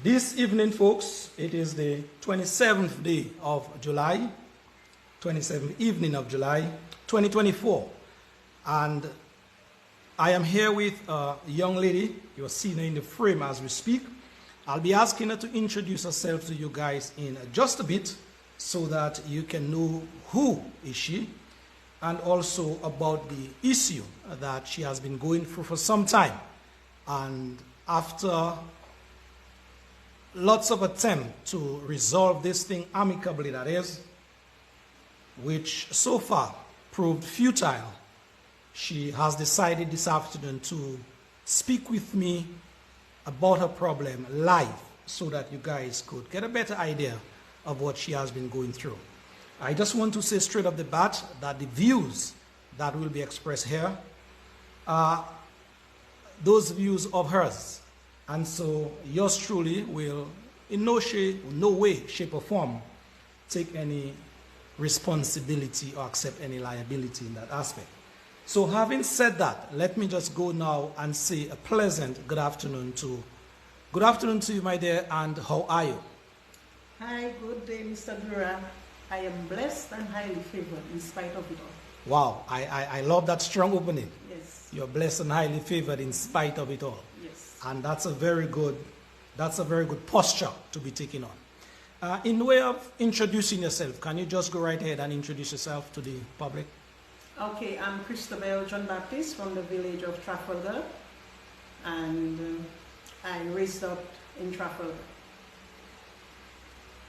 This evening, folks, it is the 27th day of July, 27th evening of July, 2024. And I am here with a young lady. You're seeing her in the frame as we speak. I'll be asking her to introduce herself to you guys in just a bit so that you can know who is she and also about the issue that she has been going through for some time. And after lots of attempt to resolve this thing amicably, that is, which so far proved futile, she has decided this afternoon to speak with me about her problem live so that you guys could get a better idea of what she has been going through. I just want to say straight off the bat that the views that will be expressed here are those views of hers. And so yours truly will in no way, shape or form take any responsibility or accept any liability in that aspect. So having said that, let me just go now and say a pleasant good afternoon to you, my dear, and how are you? Hi, good day, Mr. Durand. I am blessed and highly favored in spite of it all. Wow, I love that strong opening. Yes. You're blessed and highly favored in spite of it all. Yes. And that's a very good posture to be taking on. In the way of introducing yourself, can you just go right ahead and introduce yourself to the public? Okay, I'm Christabel Jno Baptiste from the village of Trafalgar, and I raised up in Trafalgar.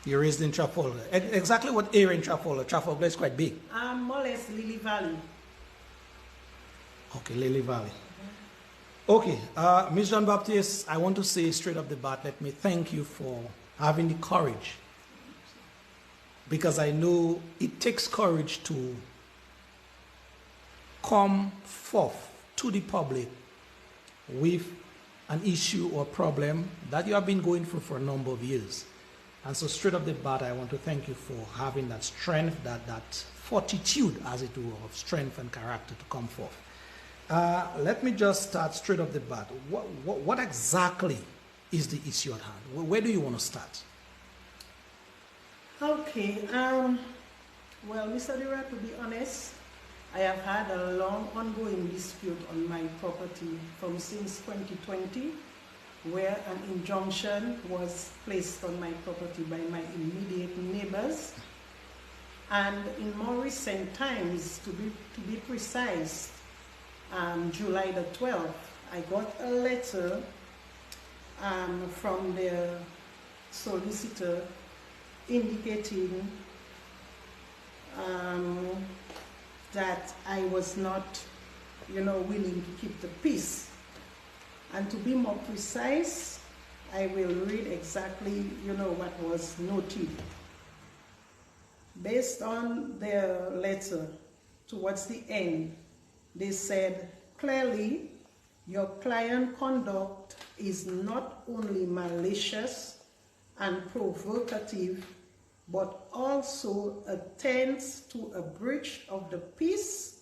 You're raised in Trafalgar. Exactly what area in Trafalgar? Trafalgar is quite big. More or less Lily Valley. Okay, Lily Valley. Okay, Ms Jno Baptiste, I want to say straight off the bat, let me thank you for having the courage, because I know it takes courage to come forth to the public with an issue or problem that you have been going through for a number of years. And so straight off the bat, I want to thank you for having that strength, that fortitude, as it were, of strength and character to come forth. Let me just start straight off the bat. What exactly is the issue at hand? Where do you want to start? Okay, well, Mr. Durand, to be honest, I have had a long ongoing dispute on my property from since 2020, where an injunction was placed on my property by my immediate neighbors. And in more recent times, to be precise, July the 12th, I got a letter from the solicitor indicating that I was not, willing to keep the peace. And to be more precise, I will read exactly, what was noted. Based on their letter, towards the end, they said, clearly, your client conduct is not only malicious and provocative, but also attends to a breach of the peace.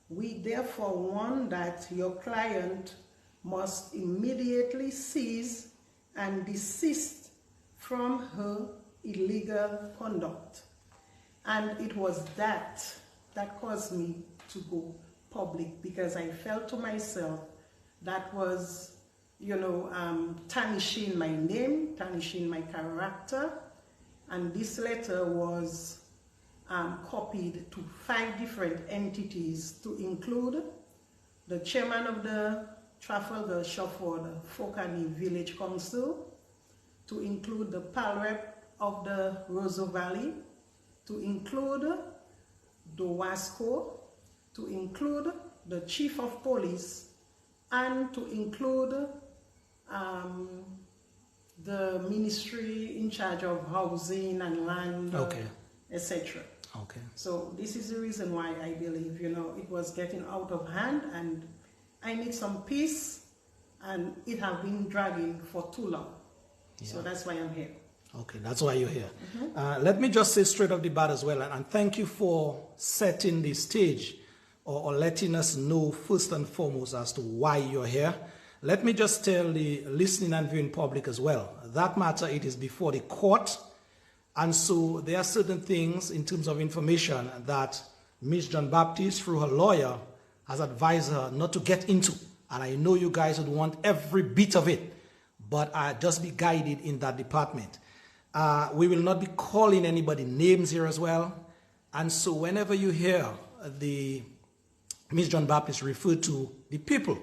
We therefore want that your client must immediately cease and desist from her illegal conduct. And it was that caused me to go public, because I felt to myself that was, tarnishing my name, tarnishing my character. And this letter was copied to 5 different entities, to include the chairman of the Trafalgar Shufford Fokani Village Council, to include the PAL rep of the Roseau Valley, to include the WASCO, to include the chief of police, and to include the ministry in charge of housing and land, okay, etc. Okay. So this is the reason why I believe, it was getting out of hand, and I need some peace, and it has been dragging for too long. Yeah. So that's why I'm here. Okay, that's why you're here. Let me just say straight off the bat as well, and thank you for setting the stage or letting us know first and foremost as to why you're here. Let me just tell the listening and viewing public as well. That matter, it is before the court. And so there are certain things in terms of information that Ms Jno Baptiste, through her lawyer, has advised her not to get into. And I know you guys would want every bit of it, but just be guided in that department. We will not be calling anybody names here as well. And so whenever you hear the Ms Jno Baptiste refer to the people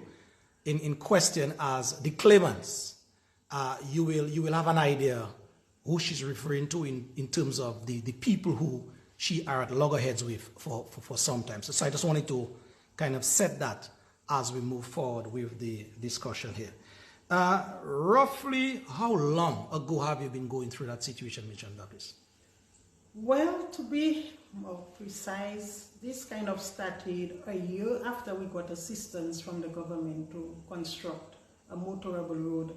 in question as the claimants, you will have an idea who she's referring to in terms of the people who she are at loggerheads with for some time. So I just wanted to kind of set that as we move forward with the discussion here. Roughly how long ago have you been going through that situation, Ms Jno Baptiste? Well, to be more precise, this kind of started a year after we got assistance from the government to construct a motorable road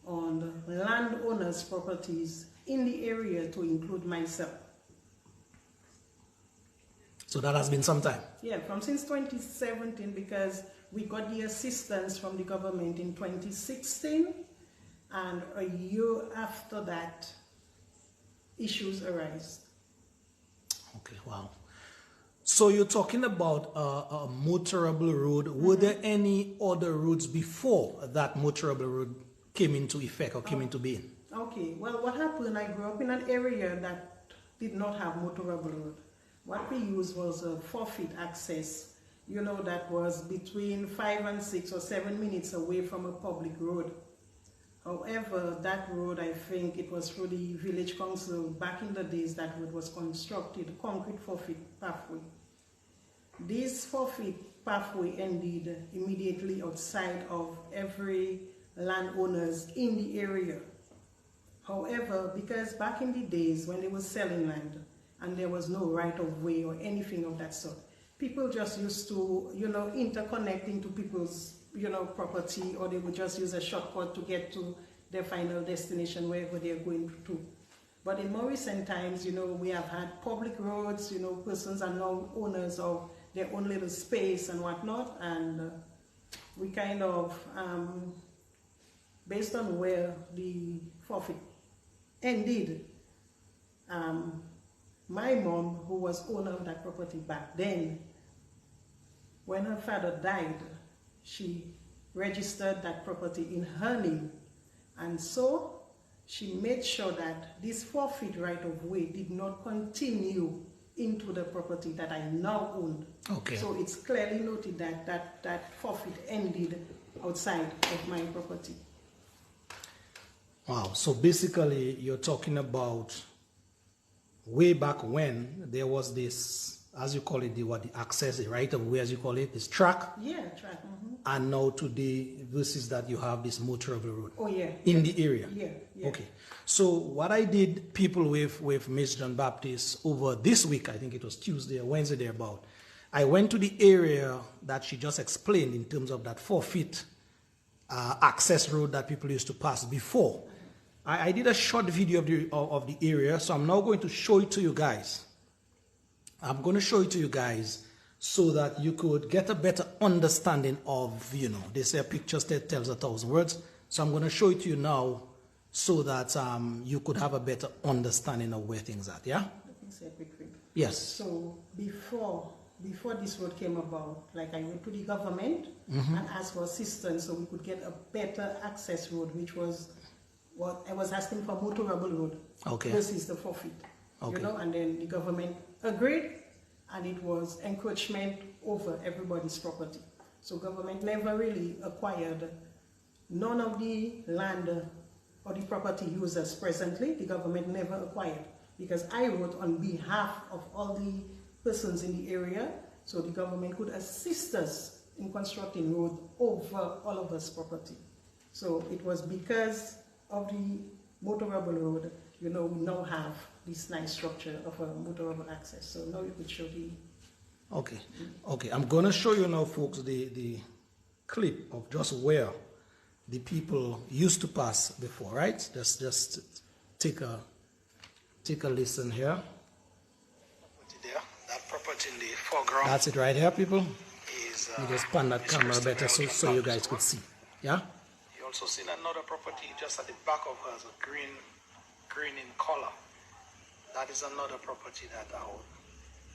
on landowners' properties in the area, to include myself. So that has been some time? Yeah, since 2017, because we got the assistance from the government in 2016, and a year after that, issues arise. Okay, wow. So you're talking about a motorable road. Were there any other roads before that motorable road came into effect or came into being? Okay, well, what happened, I grew up in an area that did not have motorable road. What we used was a 4-foot access, you know, that was between 5 and 6 or 7 minutes away from a public road. However, that road, I think it was through the village council back in the days that road was constructed, concrete 4-foot pathway. This 4-foot pathway ended immediately outside of every landowners in the area. However, because back in the days when they were selling land and there was no right of way or anything of that sort, people just used to, you know, interconnect into people's, you know, property, or they would just use a shortcut to get to their final destination, wherever they're going to. But in more recent times, you know, we have had public roads, you know, persons are now owners of their own little space and whatnot, and we kind of, based on where the forfeit ended, my mom, who was owner of that property back then, when her father died, she registered that property in her name, and so she made sure that this 4-foot right of way did not continue into the property that I now own. Okay. So it's clearly noted that that 4-foot ended outside of my property. Wow. So basically, you're talking about way back when there was this, as you call it, the access, the right of way, as you call it, this track. Yeah, track. Mm-hmm. And now today, versus that you have this motorable road. Oh yeah. In the area. Yeah. Yeah. Okay. So what I did, people with Ms Jno Baptiste over this week, I think it was Tuesday or Wednesday thereabout, I went to the area that she just explained in terms of that 4-foot access road that people used to pass before. I did a short video of the area, so I'm now going to show it to you guys. I'm going to show it to you guys so that you could get a better understanding of, you know, they say a picture tells 1,000 words. So I'm going to show it to you now so that you could have a better understanding of where things are, yeah? Let me say a quick thing. Yes. So before this road came about, like, I went to the government and asked for assistance so we could get a better access road, which was what I was asking for, motorable road. Okay. This is the 4-foot. Okay. You know, and then the government agreed, and it was encroachment over everybody's property. So government never really acquired none of the land or the property users presently. The government never acquired, because I wrote on behalf of all the persons in the area, so the government could assist us in constructing road over all of us property. So it was because of the motorable road, you know, we now have this nice structure of a motorable access. So now you could show the... Okay. Okay, I'm going to show you now, folks, the clip of just where the people used to pass before, right? Just take a listen here. There, that property in the foreground. That's it right here, people. You just pan that camera better so you guys could see. Yeah? also seen another property just at the back of hers, a green in color. That is another property that I would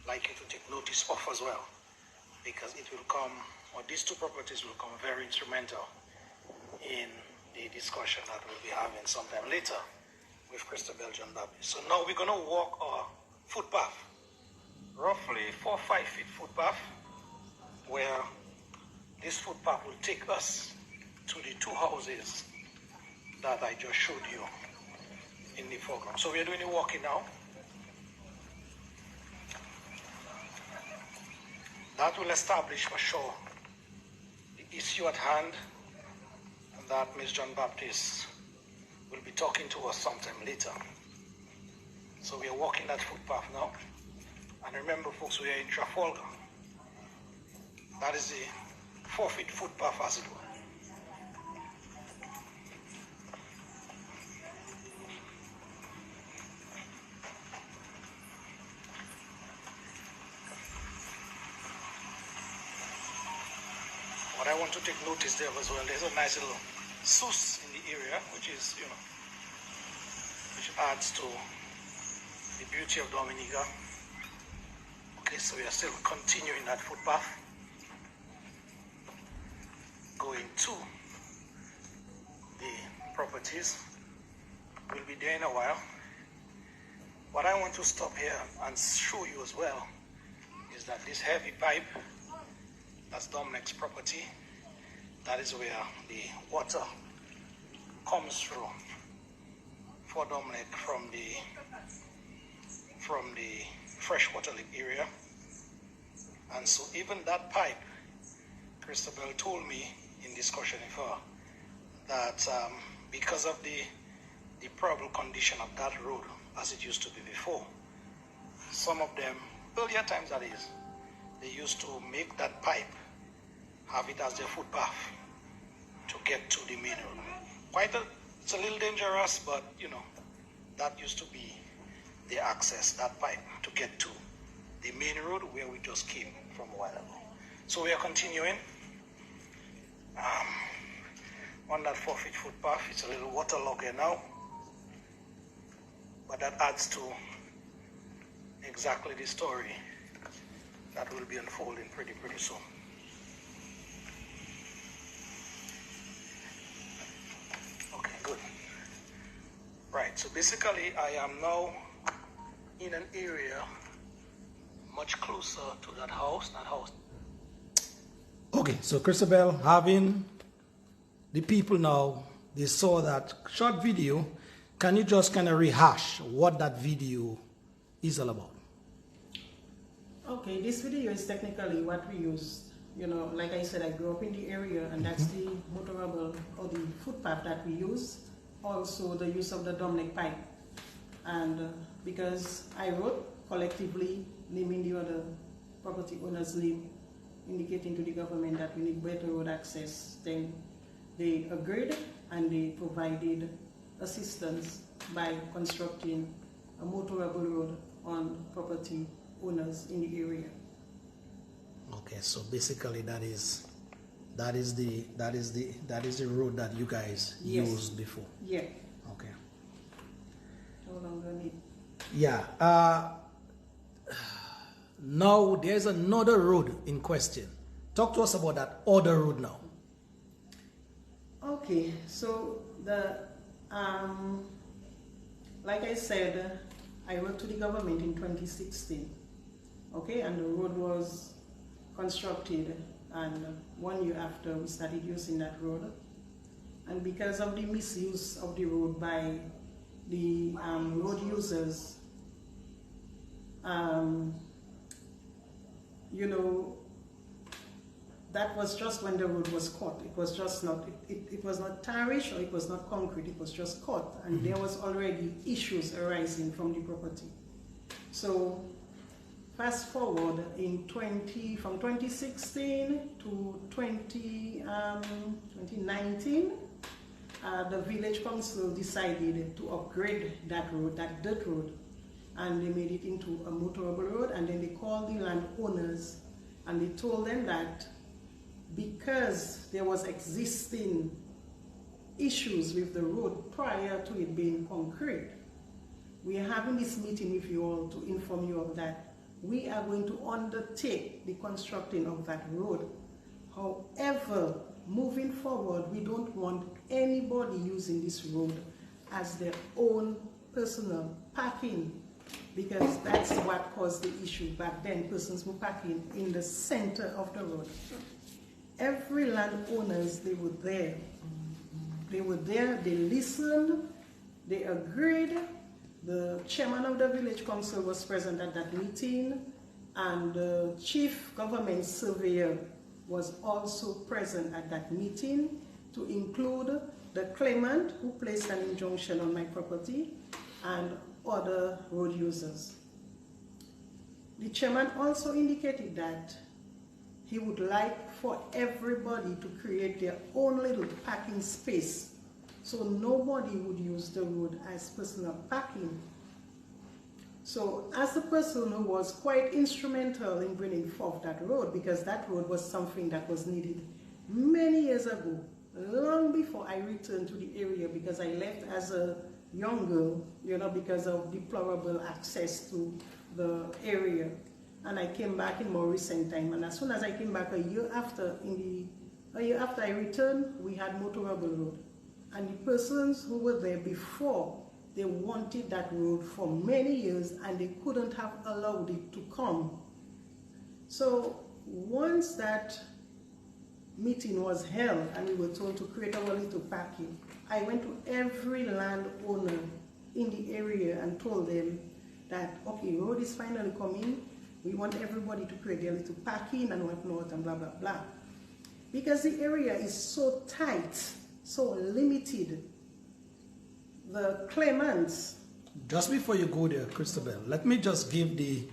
like you to take notice of as well, because it will come, or these two properties will come very instrumental in the discussion that we'll be having sometime later with Christabel Jno Baptiste. So now we're going to walk a footpath, roughly 4 or 5 feet footpath, where this footpath will take us to the two houses that I just showed you in the foreground. So we are doing the walking now. That will establish for sure the issue at hand, and that Ms Jno Baptiste will be talking to us sometime later. So we are walking that footpath now. And remember, folks, we are in Trafalgar. That is the 4 feet footpath, as it were. What I want to take notice there as well, there's a nice little sus in the area, which is, which adds to the beauty of Dominica. Okay, so we are still continuing that footpath, going to the properties. We'll be there in a while. What I want to stop here and show you as well is that this heavy pipe, that's Dominic's property. That is where the water comes through for Dominic from the freshwater lake area. And so even that pipe, Christabel told me in discussion with her that because of the deplorable condition of that road as it used to be before, some of them, earlier times that is, they used to make that pipe, have it as their footpath to get to the main road. It's a little dangerous, but that used to be the access, that pipe, to get to the main road where we just came from a while ago. So we are continuing on that 4 feet footpath. It's a little waterlogged here now, but that adds to exactly the story that will be unfolding pretty soon. Okay, good. Right, so basically I am now in an area much closer to that house. Okay, so Christabel, having the people now, they saw that short video. Can you just kind of rehash what that video is all about? Okay, this video is technically what we used. Like I said, I grew up in the area, and that's the motorable or the footpath that we use. Also, the use of the Dominic pipe. And because I wrote collectively, naming the other property owner's name, indicating to the government that we need better road access, then they agreed and they provided assistance by constructing a motorable road on property owners in the area. Okay, so basically that is the road that you guys used before. Yeah. Okay. No longer need. Yeah. Now there's another road in question. Talk to us about that other road now. Okay, so like I said, I wrote to the government in 2016. Okay, and the road was constructed, and 1 year after we started using that road. And because of the misuse of the road by the road users, that was just when the road was cut. It was just not, it was not tarish or it was not concrete, it was just cut. And there was already issues arising from the property. So fast forward from 2016 to 2019, the village council decided to upgrade that road, that dirt road, and they made it into a motorable road. And then they called the landowners and they told them that because there was existing issues with the road prior to it being concrete. We are having this meeting with you all to inform you of that. We are going to undertake the constructing of that road. However, moving forward, we don't want anybody using this road as their own personal parking, because that's what caused the issue back then. Persons were parking in the center of the road. Every landowners, they were there. They were there, they listened, they agreed. The chairman of the village council was present at that meeting, and the chief government surveyor was also present at that meeting, to include the claimant who placed an injunction on my property and other road users. The chairman also indicated that he would like for everybody to create their own little parking space, so nobody would use the road as personal parking. So as the person who was quite instrumental in bringing forth that road, because that road was something that was needed many years ago, long before I returned to the area, because I left as a young girl, you know, because of deplorable access to the area. And I came back in more recent time, and as soon as I came back a year after I returned, we had motorable road. And the persons who were there before, they wanted that road for many years, and they couldn't have allowed it to come. So once that meeting was held and we were told to create our little parking, I went to every landowner in the area and told them that, okay, road is finally coming. We want everybody to create their little parking and whatnot and blah, blah, blah. Because the area is so tight, so limited. The claimants. Just before you go there, Christabel, let me just give the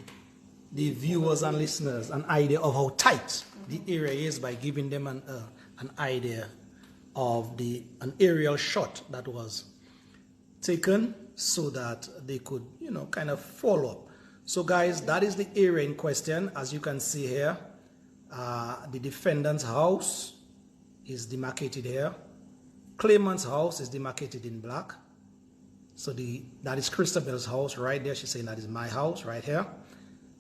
viewers and listeners an idea of how tight the area is by giving them an idea of an aerial shot that was taken so that they could, you know, kind of follow up. So guys, that is the area in question. As you can see here, the defendant's house is demarcated here. Claimant's house is demarcated in black. So that is Christabel's house right there. She's saying that is my house right here.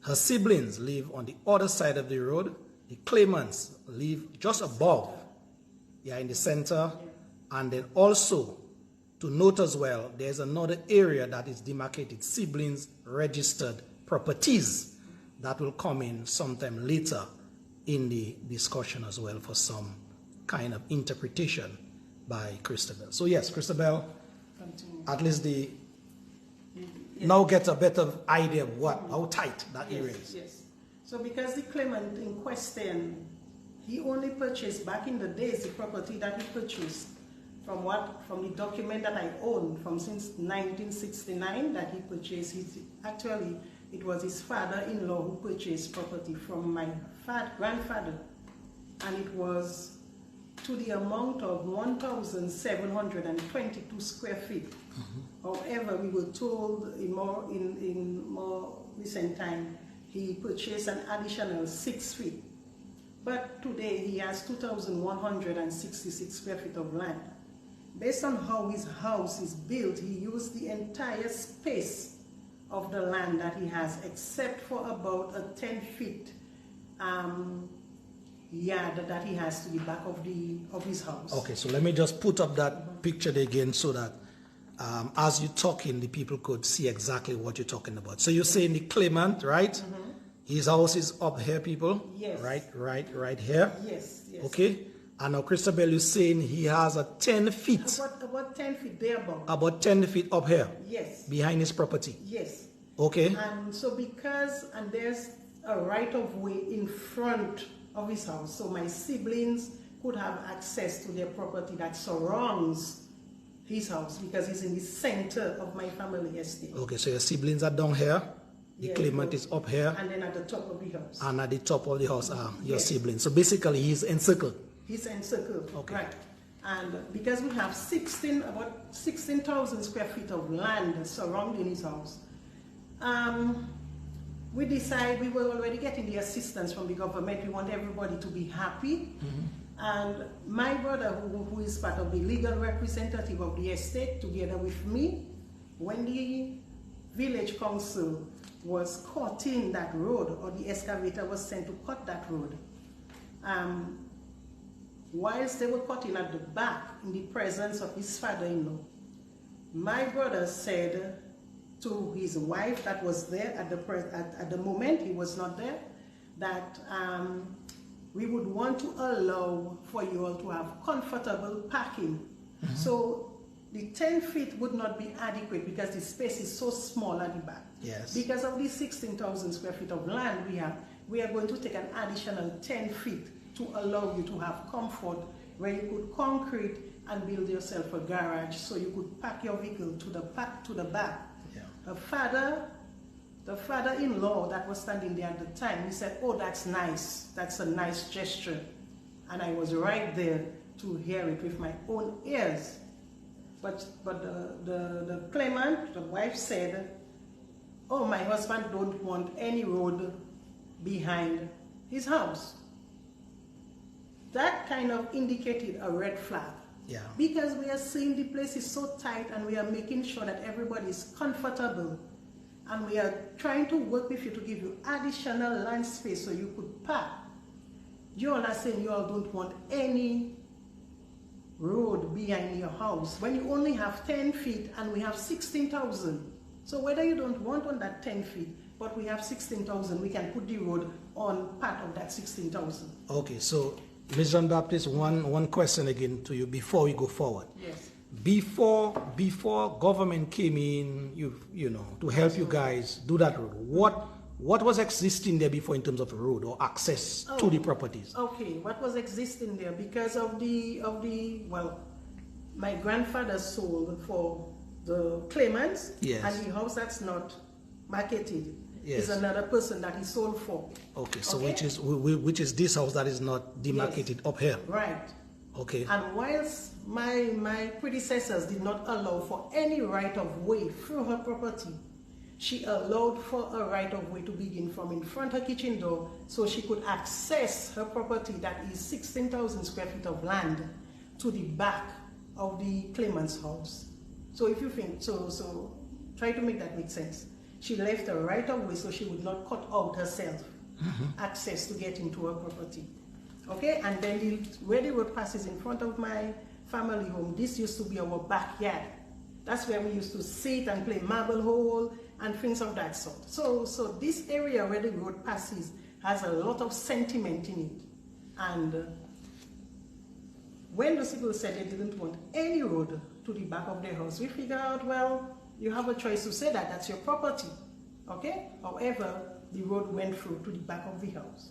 Her siblings live on the other side of the road. The claimants live just above, yeah, in the center. And then also, to note as well, there's another area that is demarcated, siblings registered properties, that will come in sometime later in the discussion as well for some kind of interpretation by Christabel. So yes, Christabel, at least now get a better idea of how tight that area is. Yes. So because the claimant in question, he only purchased back in the days the property that he purchased from the document that I own from since 1969 that he purchased. Actually, it was his father-in-law who purchased property from my grandfather, and it was to the amount of 1,722 square feet. However, we were told in more recent time, he purchased an additional 6 feet. But today he has 2,166 square feet of land. Based on how his house is built, he used the entire space of the land that he has, except for about a 10 feet yard that he has to the back of his house. Okay, so let me just put up that picture again so that as you're talking, the people could see exactly what you're talking about. So you're saying the claimant, right? His house is up here, people? Yes. Right here? Yes. Okay. And now Christabel, you're saying he has a 10 feet. About 10 feet there above. About 10 feet up here? Yes. Behind his property? Yes. Okay. And so and there's a right of way in front of his house, so my siblings could have access to their property that surrounds his house, because he's in the center of my family estate. Okay, so your siblings are down here, the claimant is up here, and then at the top of the house. And at the top of the house are your siblings. So basically he's encircled. He's encircled, okay. Right. And because we have about 16,000 square feet of land surrounding his house, we decided we were already getting the assistance from the government. We want everybody to be happy. And my brother, who is part of the legal representative of the estate, together with me, when the village council was cutting that road, or the excavator was sent to cut that road, whilst they were cutting at the back in the presence of his father-in-law, my brother said to his wife that was there at the moment, he was not there, that we would want to allow for you all to have comfortable parking. So the 10 feet would not be adequate because the space is so small at the back. Yes. Because of the 16,000 square feet of land we are going to take an additional 10 feet to allow you to have comfort, where you could concrete and build yourself a garage so you could park your vehicle to the back. Yeah. The father-in-law that was standing there at the time, he said, "Oh, that's nice. That's a nice gesture." And I was right there to hear it with my own ears. But the claimant, the wife, said, "Oh, my husband don't want any road behind his house." That kind of indicated a red flag. Yeah. Because we are seeing the place is so tight and we are making sure that everybody is comfortable. And we are trying to work with you to give you additional land space so you could park. You all are saying you all don't want any road behind your house when you only have 10 feet and we have 16,000. So whether you don't want on that 10 feet, but we have 16,000, we can put the road on part of that 16,000. Okay, so Ms. Jno Baptiste, one question again to you before we go forward. Yes. Before government came in, you know, to help you guys do that road, what was existing there before in terms of road or access to the properties? Okay, what was existing there because of the well, my grandfather sold for the claimants, yes, and the house that's not marketed, yes, is another person that he sold for. Okay, so okay, which is this house that is not demarcated, yes, up here? Right. Okay. And whilst my predecessors did not allow for any right of way through her property, she allowed for a right of way to begin from in front her kitchen door so she could access her property that is 16,000 square feet of land to the back of the claimant's house. So if you think, so try to make that make sense. She left a right of way so she would not cut out herself access to get into her property. Okay, and then where the road passes in front of my family home, this used to be our backyard. That's where we used to sit and play marble hole and things of that sort. So this area where the road passes has a lot of sentiment in it. And when those people said they didn't want any road to the back of their house, we figured out, well, you have a choice to say that, that's your property. Okay? However, the road went through to the back of the house.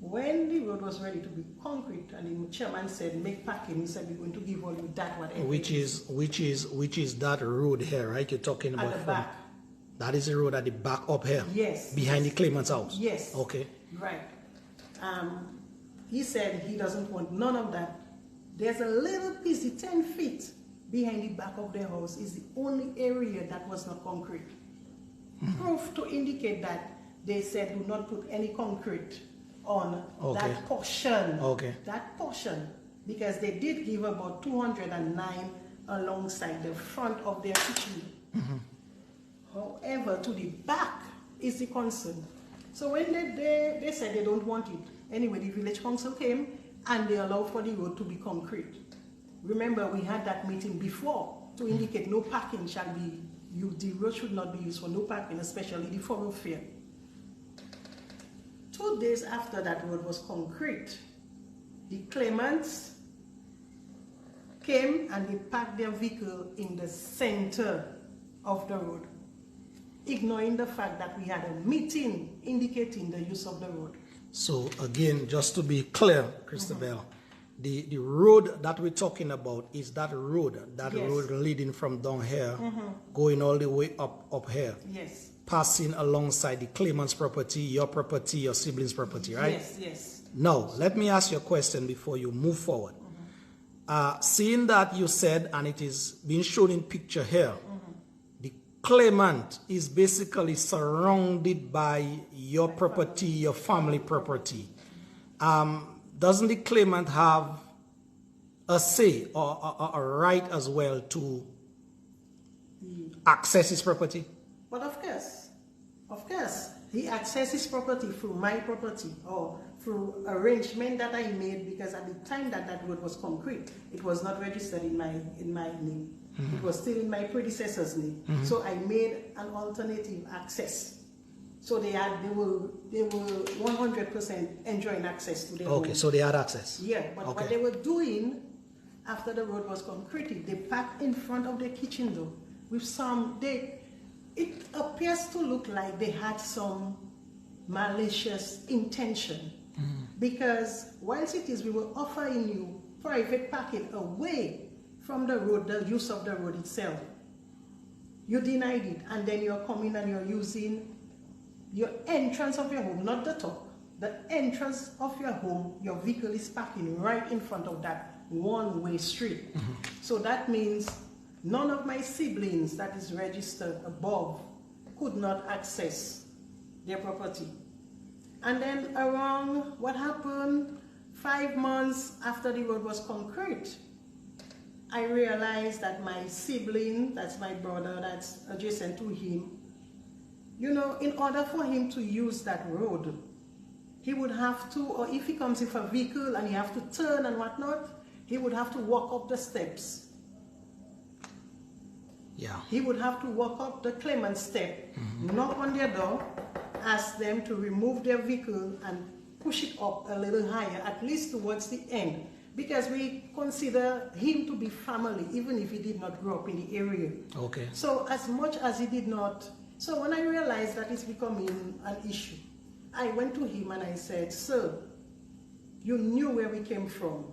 When the road was ready to be concrete and the chairman said make parking, he said we're going to give all you that whatever. Which is that road here, right? You're talking about at the back. That is the road at the back up here. Yes. Behind the claimant's house. Yes. Okay. Right. He said he doesn't want none of that. There's a little piece, the 10 feet behind the back of their house is the only area that was not concrete. Proof to indicate that they said do not put any concrete on that portion. Okay. That portion, because they did give about 209 alongside the front of their kitchen. However, to the back is the concern. So when they said they don't want it, anyway, the village council came and they allowed for the road to be concrete. Remember, we had that meeting before to indicate no parking shall be used. The road should not be used for no parking, especially the thoroughfare. 2 days after that road was concrete, the claimants came and they parked their vehicle in the center of the road, ignoring the fact that we had a meeting indicating the use of the road. So again, just to be clear, Christabel, the road that we're talking about is that road, yes, road leading from down here, going all the way up here. Yes. Passing alongside the claimant's property, your sibling's property, right? Yes, yes. Now, let me ask you a question before you move forward. Seeing that you said, and it is being shown in picture here, the claimant is basically surrounded by your property, your family property. doesn't the claimant have a say or a right as well to access his property? But of course, he accesses property through my property or through arrangement that I made, because at the time that that road was concrete, it was not registered in my name. Mm-hmm. It was still in my predecessor's name. Mm-hmm. So I made an alternative access. So they were 100% enjoying access to their home. Okay, so they had access. Yeah, but okay. What they were doing after the road was concreted, they parked in front of their kitchen door with it appears to look like they had some malicious intention. Mm-hmm. Because whilst it is we were offering you private parking away from the road, the use of the road itself, you denied it, and then you're coming and you're using your entrance of your home, not the top, the entrance of your home, your vehicle is parking right in front of that one-way street. Mm-hmm. So that means none of my siblings that is registered above could not access their property. And then around, what happened, 5 months after the road was concrete, I realized that my sibling, that's my brother, that's adjacent to him, you know, in order for him to use that road, he would have to, or if he comes with a vehicle and he have to turn and whatnot, he would have to walk up the steps. Yeah. He would have to walk up the claimant step, knock on their door, ask them to remove their vehicle and push it up a little higher, at least towards the end, because we consider him to be family, even if he did not grow up in the area. Okay. So as much as he did not, so when I realized that it's becoming an issue, I went to him and I said, sir, you knew where we came from.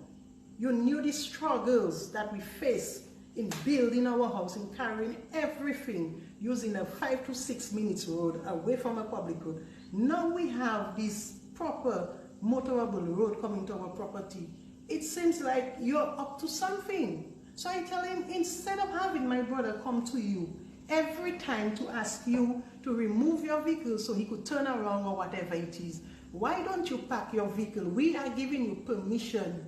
You knew the struggles that we face in building our house, in carrying everything, using a 5 to 6 minutes road away from a public road. Now we have this proper motorable road coming to our property. It seems like you're up to something. So I tell him, instead of having my brother come to you every time to ask you to remove your vehicle so he could turn around or whatever it is, why don't you park your vehicle? We are giving you permission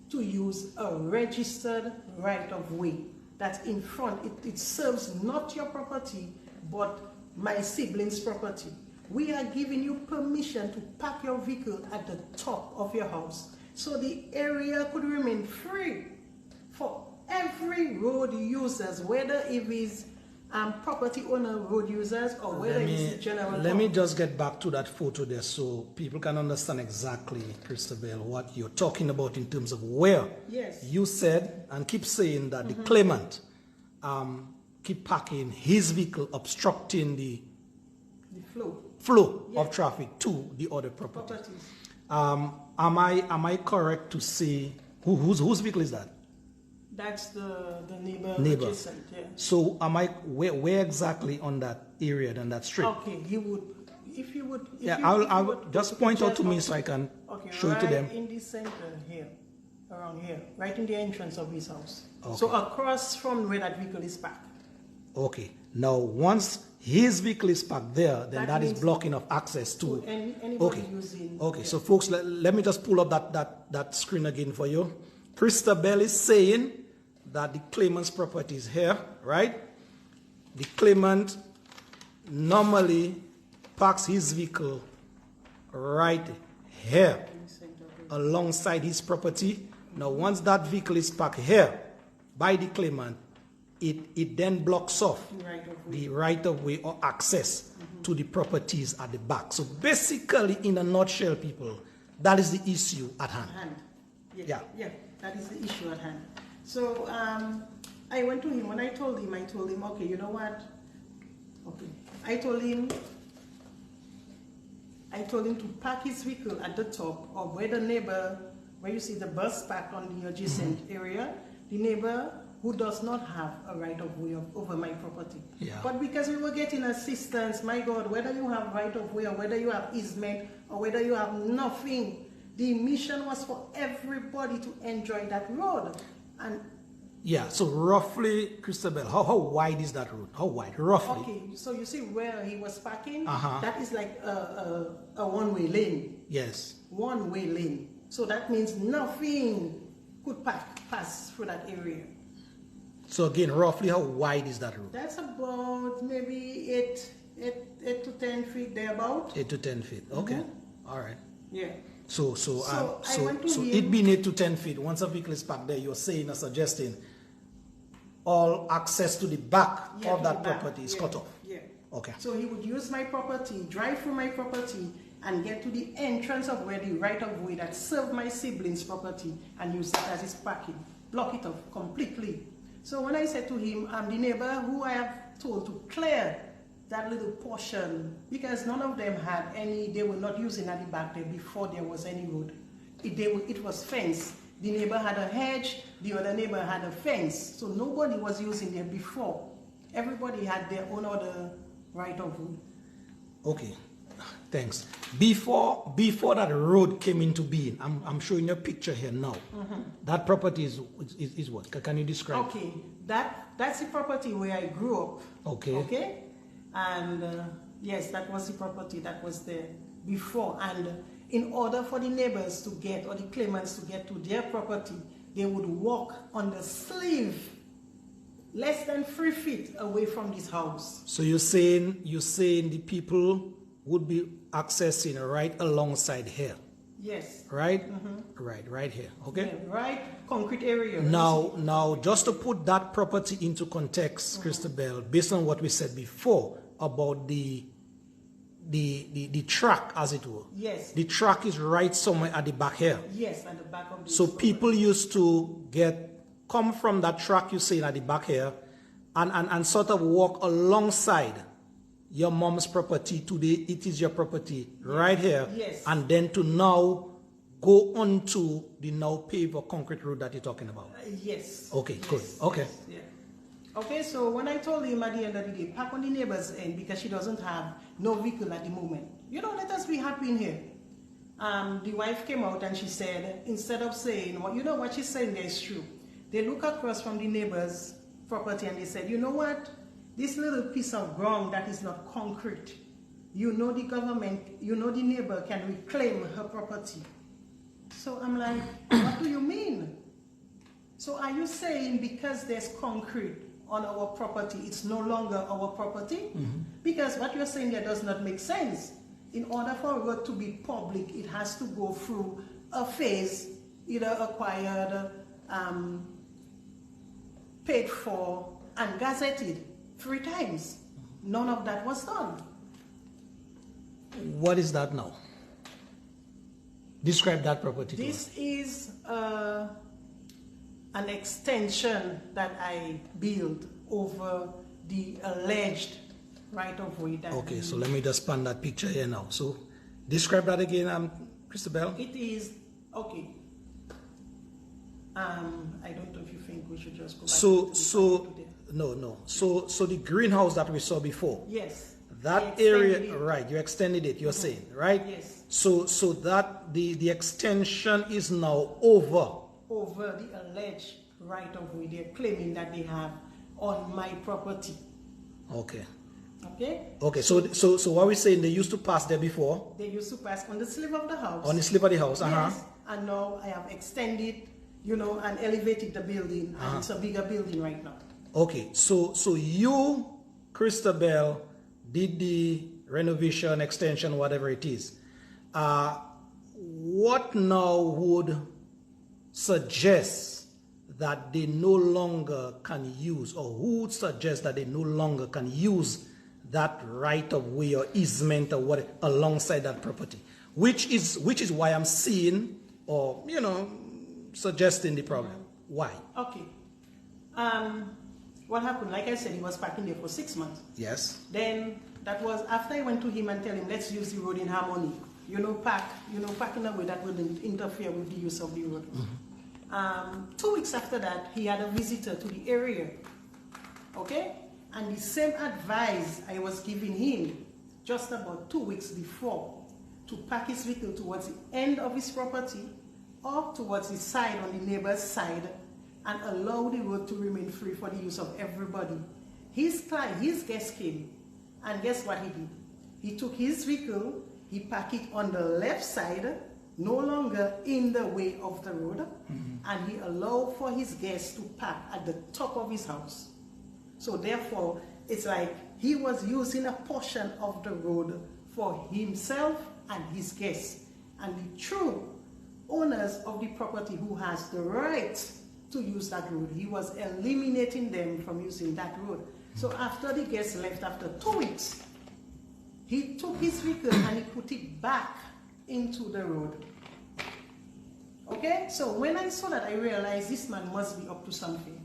to use a registered right-of-way that's in front. It serves not your property, but my sibling's property. We are giving you permission to park your vehicle at the top of your house, so the area could remain free for every road users, whether it is property owner road users or whether it's general. Let me just get back to that photo there so people can understand exactly, Christabel, what you're talking about in terms of where. Yes. You said and keep saying that the claimant keep parking his vehicle, obstructing the flow of traffic to the other properties. Am I correct to say whose vehicle is that? That's the neighbor. Adjacent, yeah. So where exactly on that area, on that street? Okay, if you would. I'll just point out to me so I can show it to them. In the center here, around here, right in the entrance of his house. Okay. So across from where that vehicle is parked. Okay. Now, once his vehicle is parked there, then that is blocking of access to anybody using. Okay, yeah. So folks, let me just pull up that screen again for you. Christabel is saying that the claimant's property is here, right? The claimant normally parks his vehicle right here alongside his property. Now, once that vehicle is parked here by the claimant, it then blocks off the right-of-way or access to the properties at the back. So basically, in a nutshell, people, that is the issue at hand. Yeah, that is the issue at hand. So I went to him. When I told him, okay, you know what? Okay. I told him to park his vehicle at the top of where the neighbor, where you see the bus parked on the adjacent area, the neighbor who does not have a right-of-way over my property. Yeah. But because we were getting assistance, my God, whether you have right-of-way or whether you have easement or whether you have nothing, the mission was for everybody to enjoy that road. And Yeah, so roughly, Christabel, how wide is that road? How wide, roughly? Okay, so you see where he was parking? Uh-huh. That is like a one-way lane. Yes. One-way lane. So that means nothing could pass through that area. So again, roughly how wide is that road? That's about maybe 8 to 10 feet thereabout. 8 to 10 feet. Okay. All right. Yeah. So it being 8 to 10 feet, once a vehicle is parked there, you're saying or suggesting all access to the back of that property is cut off. Yeah. Okay. So he would use my property, drive through my property, and get to the entrance of where the right-of-way that served my siblings' property and use that as his parking. Block it off completely. So when I said to him, I'm the neighbor who I have told to clear that little portion, because none of them had any, they were not using at the back there before there was any road. It was fenced. The neighbor had a hedge, the other neighbor had a fence. So nobody was using there before. Everybody had their own other right-of-way. Okay. Thanks. Before that road came into being, I'm showing you a picture here now. That property is what? Can you describe? Okay, that's the property where I grew up. Okay. Okay, and yes, that was the property that was there before. And in order for the neighbors to get, or the claimants to get to their property, they would walk on the sleeve less than 3 feet away from this house. So you're saying the people would be accessing right alongside here. Yes. Right? Right here. Okay. Yeah, right concrete area. Now, just to put that property into context, Christabel, based on what we said before about the track, as it were. Yes. The track is right somewhere at the back here. Yes, at the back of the So people used to come from that track you see at the back here and sort of walk alongside your mom's property. Today it is your property right here. Yes. And then to now go onto the now paved or concrete road that you're talking about. Yes. Okay, yes, good. Okay. Yes, yeah. Okay, so when I told him at the end of the day, park on the neighbor's end because she doesn't have no vehicle at the moment. You know, let us be happy in here. The wife came out and she said, instead of saying, well, you know what she's saying there is true. They look across from the neighbor's property and they said, you know what? This little piece of ground that is not concrete, you know the government, you know the neighbor can reclaim her property. So I'm like, what do you mean? So are you saying because there's concrete on our property, it's no longer our property? Because what you're saying there does not make sense. In order for a road to be public, it has to go through a phase, either acquired, paid for, and gazetted 3 times. None of that was done. What is that now? Describe that property. This is an extension that I built over the alleged right-of-way. Okay, so let me just pan that picture here now. So describe that again, Christabel. It is, okay. I don't know if you think we should just go back No. So the greenhouse that we saw before. Yes. That area, right? You extended it. You're saying, right? Yes. So that the extension is now over the alleged right of way they're claiming that they have on my property. Okay. Okay. Okay. So what we're saying, they used to pass there before. They used to pass on the slip of the house. On the slip of the house. Yes. And now I have extended, you know, and elevated the building, and it's a bigger building right now. Okay, so you, Christabel, did the renovation, extension, whatever it is. What now would suggest that they no longer can use, or who would suggest that they no longer can use that right of way or easement or what alongside that property? Which is why I'm seeing, or suggesting the problem. Why? Okay. What happened? Like I said, he was parking there for 6 months. Yes. Then that was after I went to him and tell him, let's use the road in harmony. Park in a way that wouldn't interfere with the use of the road. 2 weeks after that, he had a visitor to the area. Okay? And the same advice I was giving him just about 2 weeks before, to park his vehicle towards the end of his property or towards the side on the neighbor's side, and allow the road to remain free for the use of everybody. His guest came, and guess what he did? He took his vehicle, he parked it on the left side, no longer in the way of the road, and he allowed for his guests to park at the top of his house. So therefore, it's like he was using a portion of the road for himself and his guests. And the true owners of the property who has the right to use that road, he was eliminating them from using that road. So after the guests left, after 2 weeks, he took his vehicle and he put it back into the road. Okay, so when I saw that, I realized this man must be up to something.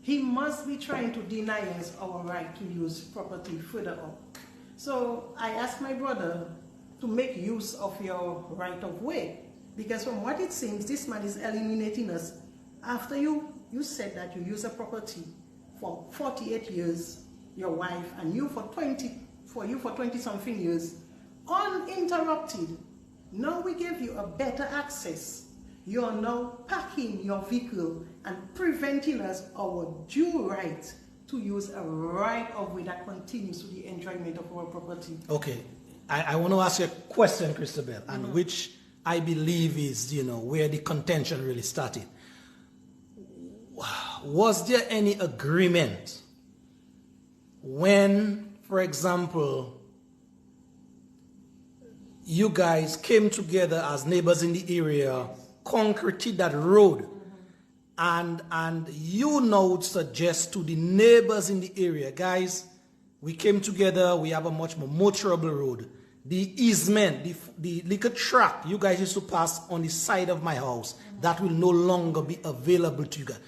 He must be trying to deny us our right to use property further up. So I asked my brother to make use of your right of way, because from what it seems, this man is eliminating us. After you said that you use a property for 48 years, your wife, and you for 20 something years, uninterrupted. Now we give you a better access. You are now parking your vehicle and preventing us our due right to use a right of way that continues to the enjoyment of our property. Okay, I want to ask you a question, Christabel, and which I believe is, where the contention really started. Was there any agreement when, for example, you guys came together as neighbors in the area, concreted that road, and you now would suggest to the neighbors in the area, guys, we came together, we have a much more motorable road. The easement, the little track you guys used to pass on the side of my house, that will no longer be available to you guys.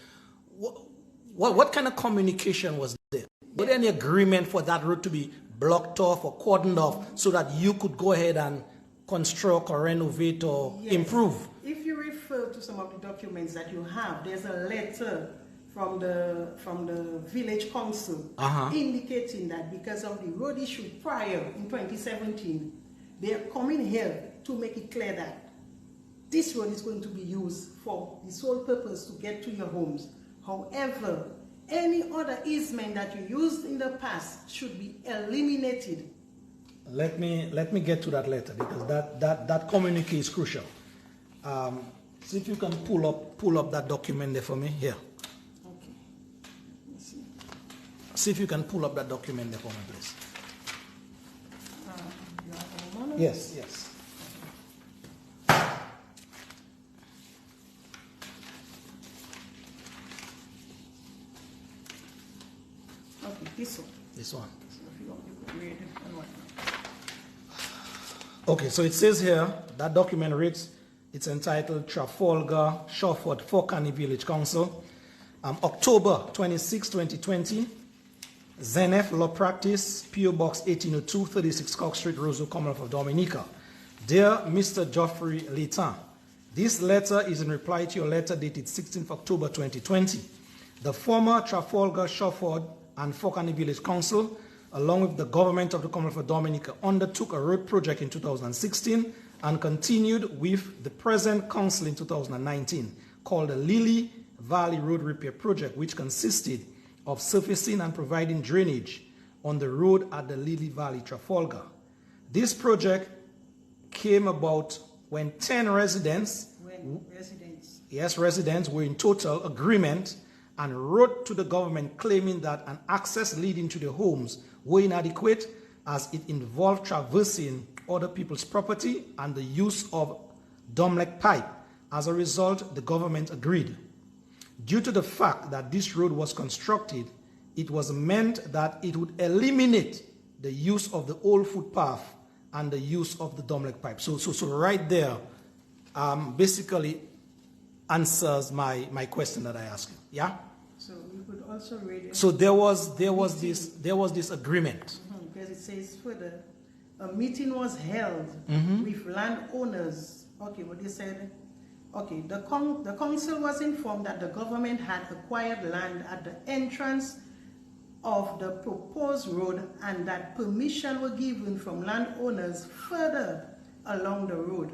What kind of communication was there? Was there any agreement for that road to be blocked off or cordoned off so that you could go ahead and construct or renovate or improve? If you refer to some of the documents that you have, there's a letter from the village council indicating that because of the road issue prior in 2017, they are coming here to make it clear that this road is going to be used for the sole purpose to get to your homes. However, any other easement that you used in the past should be eliminated. Let me get to that letter, because that communique is crucial. See if you can pull up that document there for me here. Okay. Let's see. See if you can pull up that document there for me, please. You have a moment? Yes, yes. Okay, this one. This one. So if you want, you could read it and whatnot. Okay, so it says here, that document reads, it's entitled Trafalgar, Shawford, Forkany Village Council, October 26, 2020, ZNF Law Practice, P.O. Box 1802, 36 Cox Street, Roseau, Commonwealth of Dominica. Dear Mr. Geoffrey Leighton, this letter is in reply to your letter dated 16th October 2020. The former Trafalgar, Shawford, and Forkany Village Council, along with the government of the Commonwealth of Dominica, undertook a road project in 2016 and continued with the present council in 2019, called the Lily Valley Road Repair Project, which consisted of surfacing and providing drainage on the road at the Lily Valley, Trafalgar. This project came about when 10 residents, residents were in total agreement and wrote to the government claiming that an access leading to their homes were inadequate as it involved traversing other people's property and the use of Domlec pipe. As a result, the government agreed. Due to the fact that this road was constructed, it was meant that it would eliminate the use of the old footpath and the use of the Domlec pipe. So right there, basically answers my question that I asked you. Yeah. So you could also read it. So there was this agreement. Because it says further, a meeting was held with landowners. Okay, what they said. Okay, the council was informed that the government had acquired land at the entrance of the proposed road and that permission were given from landowners further along the road.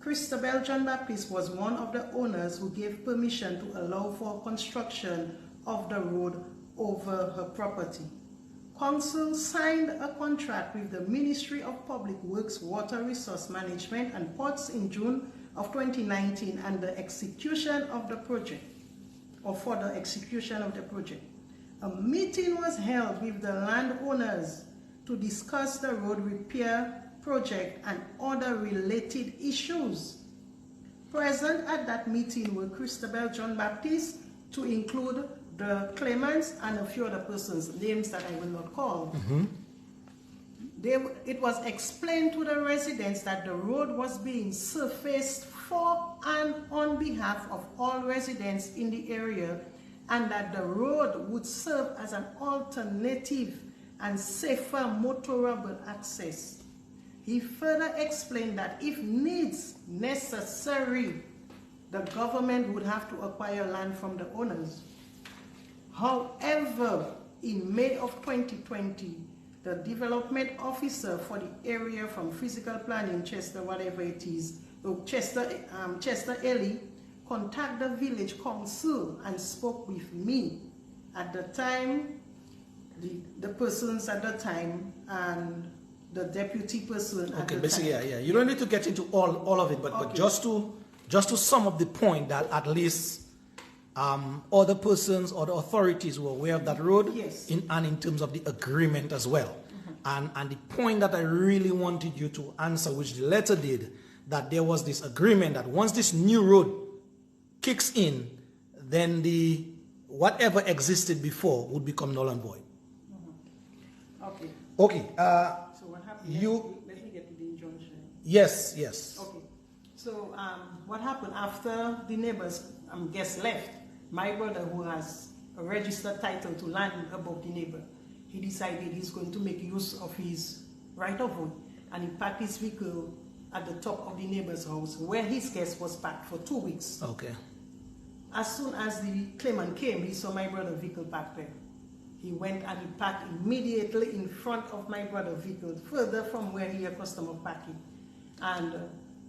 Christabel Jno Baptiste was one of the owners who gave permission to allow for construction of the road over her property. Council signed a contract with the Ministry of Public Works, Water Resource Management and Ports in June of 2019 and the execution of the project, or for the execution of the project. A meeting was held with the landowners to discuss the road repair project and other related issues. Present at that meeting were Christabel Jno Baptiste, to include the claimants and a few other persons, names that I will not call. It was explained to the residents that the road was being surfaced for and on behalf of all residents in the area, and that the road would serve as an alternative and safer motorable access. He further explained that if needs necessary, the government would have to acquire land from the owners. However, in May of 2020, the development officer for the area from physical planning, Chester, whatever it is, Chester Ellie, contacted the village council and spoke with me. At the time, the persons at the time and the deputy person at the basically, time. yeah. You don't need to get into all of it, but just to sum up the point that at least other persons or the authorities were aware of that road, yes, and in terms of the agreement as well. And the point that I really wanted you to answer, which the letter did, that there was this agreement that once this new road kicks in, then the whatever existed before would become null and void. Okay. Okay. So what happened? Let me get to the injunction. Yes. Okay. So what happened after the neighbors, guests left? My brother, who has a registered title to land above the neighbor, he decided he's going to make use of his right of way, and he parked his vehicle at the top of the neighbor's house where his guest was parked for 2 weeks. Okay. As soon as the claimant came, he saw my brother's vehicle parked there. He went and he parked immediately in front of my brother's vehicle, further from where he accustomed to parking. And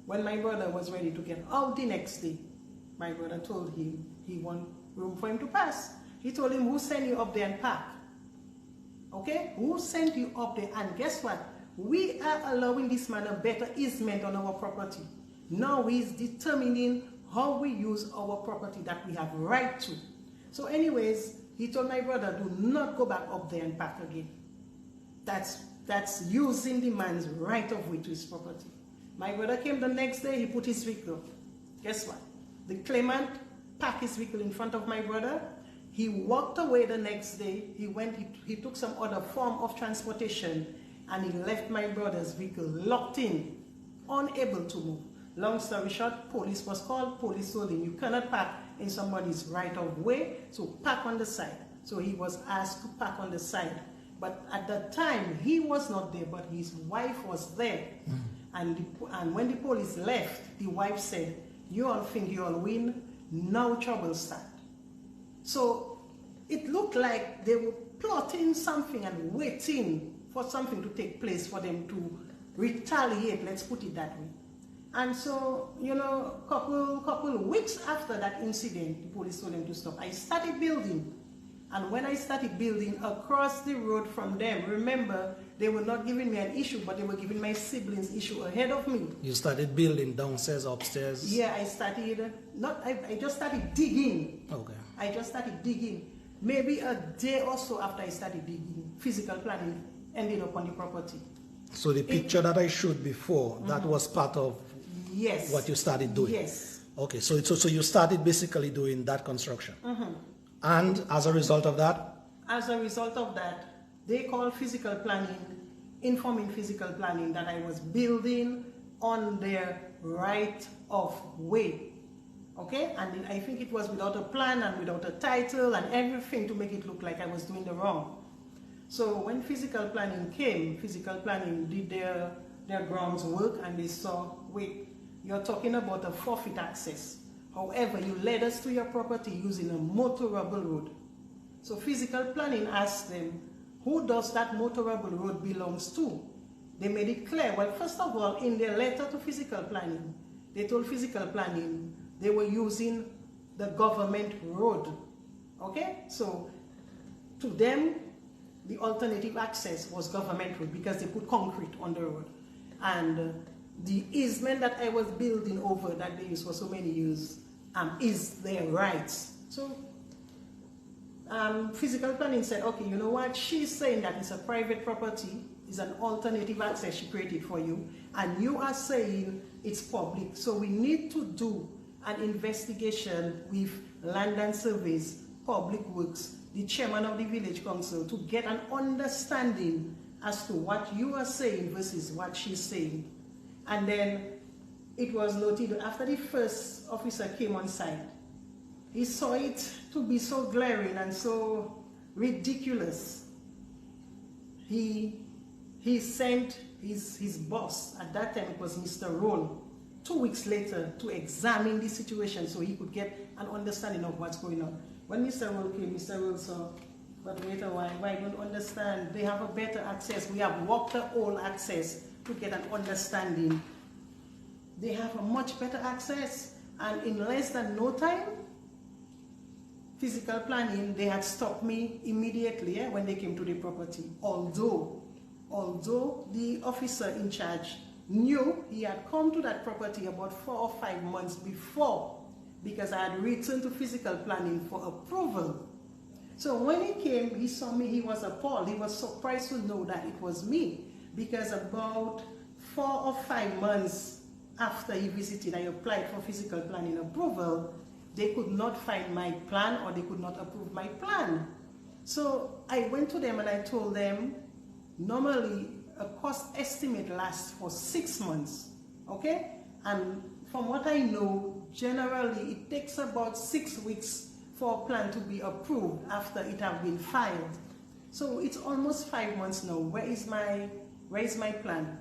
when my brother was ready to get out the next day, my brother told him he want room for him to pass. He told him, who sent you up there and park? Okay? Who sent you up there? And guess what? We are allowing this man a better easement on our property. Now he's determining how we use our property that we have right to. So anyways, he told my brother, do not go back up there and park again. That's using the man's right of way to his property. My brother came the next day, he put his vehicle. Guess what? The claimant parked his vehicle in front of my brother. He walked away the next day. He took some other form of transportation, and he left my brother's vehicle locked in, unable to move. Long story short, police was called. Police told him, you cannot park in somebody's right of way, so park on the side. So he was asked to park on the side. But at that time, he was not there, but his wife was there. And when the police left, the wife said, you all think you all win, now trouble start. So it looked like they were plotting something and waiting for something to take place for them to retaliate, let's put it that way. And so, couple weeks after that incident, the police told them to stop. I started building. And when I started building across the road from them, remember, they were not giving me an issue, but they were giving my siblings issue ahead of me. You started building downstairs, upstairs? Yeah, I just started digging. Okay. I just started digging. Maybe a day or so after I started digging, physical planning ended up on the property. So the picture that I showed before, that was part of what you started doing? Yes. Okay, so you started basically doing that construction. And as a result of that? As a result of that, they called physical planning, informing physical planning that I was building on their right of way. Okay? And I think it was without a plan and without a title and everything to make it look like I was doing the wrong. So when physical planning came, physical planning did their grounds work, and they saw, wait, you're talking about a forfeit access. However, you led us to your property using a motorable road. So physical planning asked them, who does that motorable road belongs to? They made it clear. Well, first of all, in their letter to physical planning, they told physical planning they were using the government road. Okay, so to them, the alternative access was government road because they put concrete on the road. And the easement that I was building over that they used for so many years is their rights. So physical planning said, okay, you know what? She's saying that it's a private property, it's an alternative access she created for you, and you are saying it's public. So we need to do an investigation with Land and Surveys, Public Works, the chairman of the village council, to get an understanding as to what you are saying versus what she's saying. And then it was noted after the first officer came on site, he saw it to be so glaring and so ridiculous. He sent his boss, at that time it was Mr. Roll, 2 weeks later to examine the situation so he could get an understanding of what's going on. When Mr. Roll came, Mr. Roll saw, but wait a while, I don't understand. They have a better access. We have walked the whole access to get an understanding. They have a much better access, and in less than no time, physical planning, they had stopped me immediately when they came to the property. Although the officer in charge knew he had come to that property about 4 or 5 months before, because I had written to physical planning for approval. So when he came, he saw me, he was appalled. He was surprised to know that it was me, because about 4 or 5 months after he visited, I applied for physical planning approval. They could not find my plan, or they could not approve my plan. So I went to them and I told them, normally a cost estimate lasts for 6 months, okay? And from what I know, generally it takes about 6 weeks for a plan to be approved after it has been filed. So it's almost 5 months now. Where is my plan?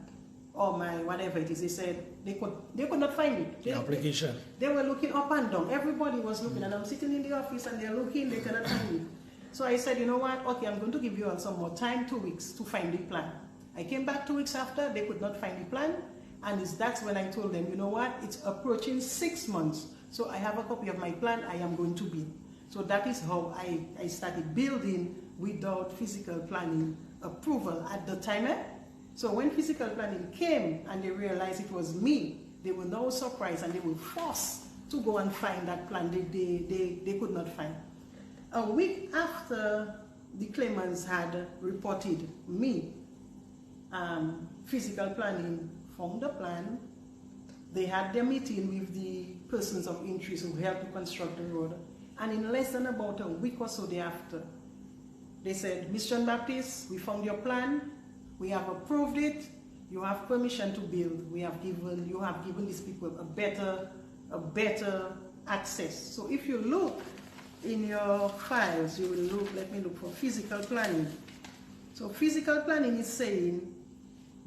Or my whatever it is. They said they could not find it. The application. They were looking up and down. Everybody was looking, and I'm sitting in the office and they're looking, they cannot find it. So I said, you know what? Okay, I'm going to give you all some more time, 2 weeks, to find the plan. I came back 2 weeks after, they could not find the plan, and that's when I told them, you know what? It's approaching 6 months. So I have a copy of my plan, I am going to build. So that is how I started building without physical planning approval at the time. So when physical planning came and they realized it was me, they were now surprised and they were forced to go and find that plan they could not find. A week after the claimants had reported me, physical planning formed a plan. They had their meeting with the persons of interest who helped to construct the road. And in less than about a week or so thereafter, they said, Ms Jno Baptiste, we found your plan. We have approved it. You have permission to build. You have given these people a better access. So if you look in your files, you will look, let me look for physical planning. So physical planning is saying,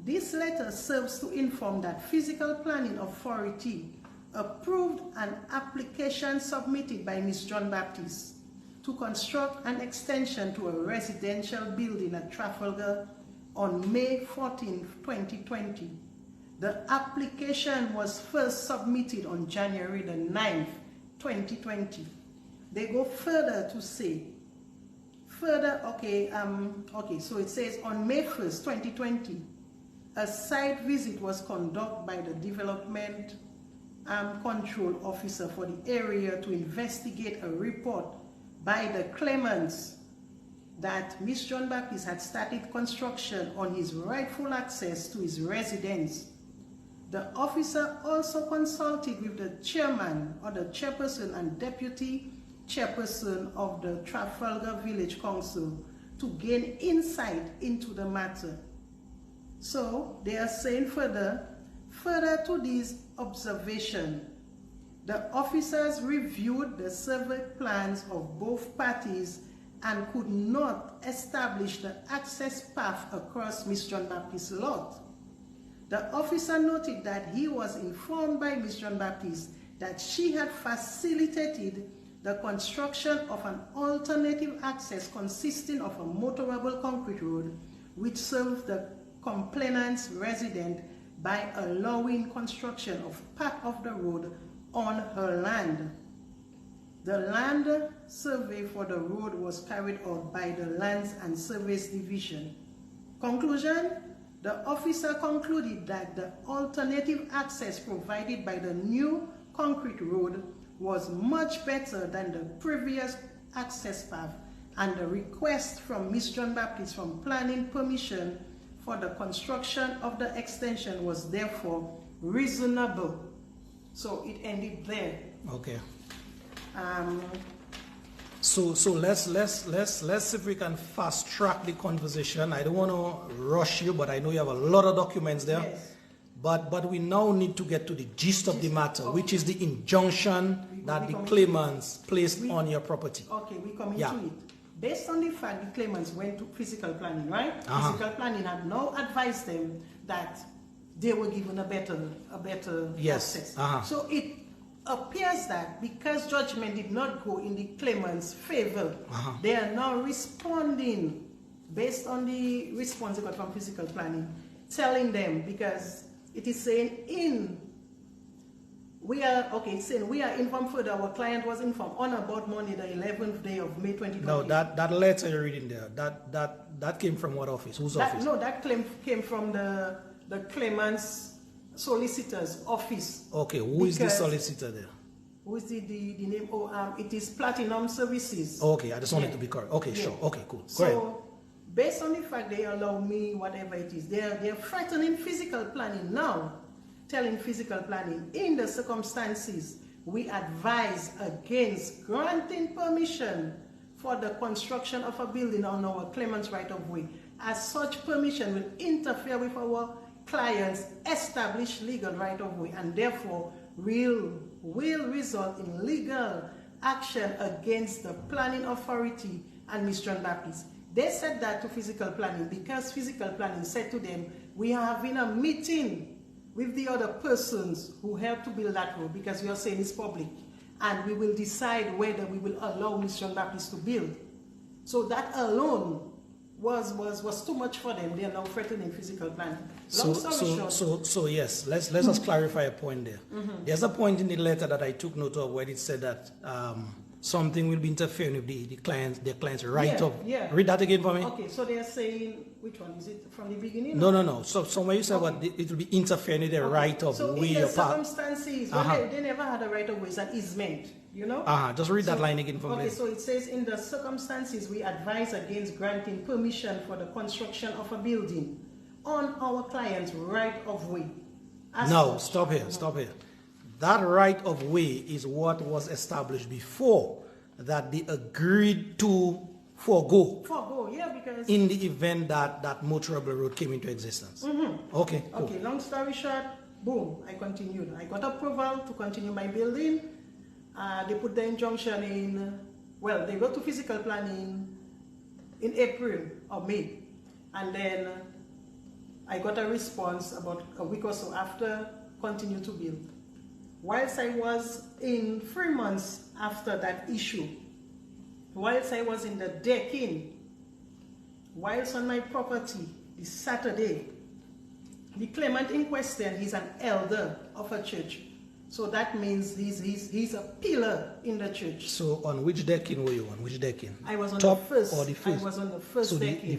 this letter serves to inform that physical planning authority approved an application submitted by Ms Jno Baptiste to construct an extension to a residential building at Trafalgar on May 14, 2020. The application was first submitted on January the 9th, 2020. They go further to say, so it says on May 1st, 2020, a site visit was conducted by the Development Control Officer for the area to investigate a report by the claimants that Ms Jno Baptiste had started construction on his rightful access to his residence. The officer also consulted with the chairman or the chairperson and deputy chairperson of the Trafalgar Village Council to gain insight into the matter. So they are saying further to these observations, the officers reviewed the survey plans of both parties and could not establish the access path across Ms Jno Baptiste's lot. The officer noted that he was informed by Ms Jno Baptiste that she had facilitated the construction of an alternative access consisting of a motorable concrete road which served the complainant's resident by allowing construction of part of the road on her land. The land survey for the road was carried out by the Lands and Surveys Division. Conclusion: the officer concluded that the alternative access provided by the new concrete road was much better than the previous access path, and the request from Ms Jno Baptiste from planning permission for the construction of the extension was therefore reasonable. So it ended there. Okay. So let's see if we can fast track the conversation. I don't want to rush you, but I know you have a lot of documents there. Yes. But we now need to get to the gist of the matter, which is the injunction that the claimants placed on your property. Okay, we come into it. Based on the fact the claimants went to physical planning, right? Physical planning had now advised them that they were given a better access. So it appears that because judgment did not go in the claimant's favor, they are now responding based on the response they got from physical planning, telling them, because it is saying we are informed further. Our client was informed on about Monday, the 11th day of May 2020. No, that letter you're reading there, that came from what office? Whose office? No, that claim came from the claimant's solicitor's office. Okay, who is the solicitor there? Who is the name? Oh, it is Platinum Services. Okay, I just wanted to be correct. Okay, sure. Okay, cool. Go ahead. Based on the fact they allow me whatever it is, they're threatening physical planning now, telling physical planning, in the circumstances, we advise against granting permission for the construction of a building on our claimant's right-of-way, as such permission will interfere with our client's established legal right-of-way and therefore will result in legal action against the planning authority and Ms Jno Baptiste. They said that to physical planning because physical planning said to them, we are having a meeting with the other persons who helped to build that road, because we are saying it's public, and we will decide whether we will allow Ms Jno Baptiste to build. So that alone was too much for them. They are now threatening physical planning. So yes, let's just clarify a point there. There's a point in the letter that I took note of where it said that something will be interfering with the client's right of. Read that again for me. Okay, so they are saying, which one is it from the beginning? No. So somewhere you said what it will be interfering with the right of so way in the or part. circumstances, they never had a right of way, that is meant, you know? Just read that line again for me. Okay, so it says, in the circumstances, we advise against granting permission for the construction of a building on our client's right of way. Stop here. That right of way is what was established before that they agreed to forego. Because in the event that motorable road came into existence. Okay, cool. Okay, long story short, boom, I continued. I got approval to continue my building. They put the injunction in, well, they go to physical planning in April or May. And then I got a response about a week or so after, continue to build. Whilst I was in 3 months after that issue, whilst I was in the decking, whilst on my property this Saturday, the claimant in question, he's an elder of a church. So that means he's a pillar in the church. So on which decking were you on? Which decking? I was on top the first. Or the first? I was on the first so decking. the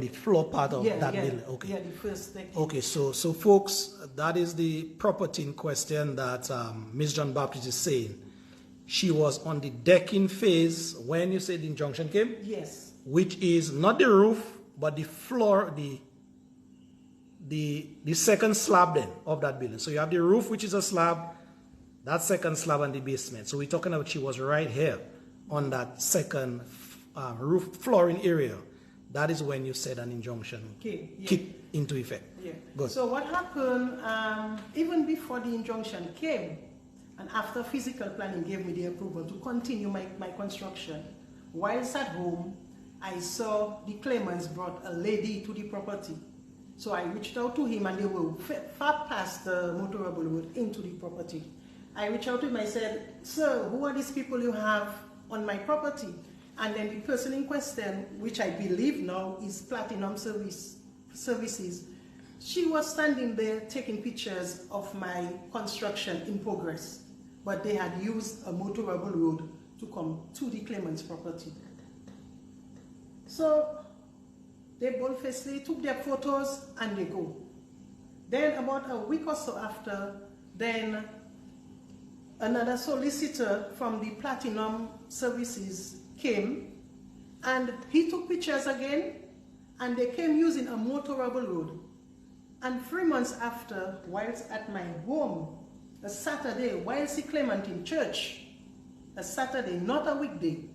floor part of that building. Okay. Yeah, the first decking. Okay, so folks, that is the property in question that Ms Jno Baptiste is saying. She was on the decking phase when you said the injunction came? Yes. Which is not the roof, but the floor, the second slab then of that building. So you have the roof, which is a slab, that second slab and the basement. So we're talking about she was right here on that second roof flooring area. That is when you said an injunction kicked into effect. Yeah. Good. So what happened, even before the injunction came, and after physical planning gave me the approval to continue my construction, whilst at home, I saw the claimants brought a lady to the property. So I reached out to him, and they were far past the motorable road into the property. I reached out to him, I said, sir, who are these people you have on my property? And then the person in question, which I believe now is Platinum Services, She was standing there taking pictures of my construction in progress, but they had used a motorable road to come to the claimant's property. So they boldfacedly took their photos and they go. Then about a week or so after, then another solicitor from the Platinum Services came and he took pictures again, and they came using a motorable road. And 3 months after, whilst at my home, a Saturday, whilst the claimant in church, a Saturday, not a weekday,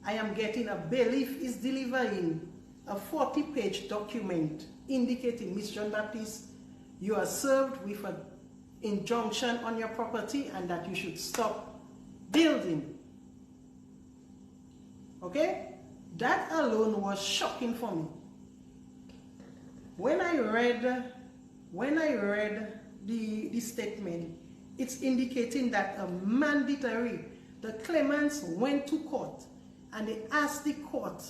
I am getting a bailiff is delivering a 40-page document indicating, Ms Jno Baptiste, you are served with an injunction on your property and that you should stop building. Okay? That alone was shocking for me. When I read the statement, it's indicating that the claimants went to court and they asked the court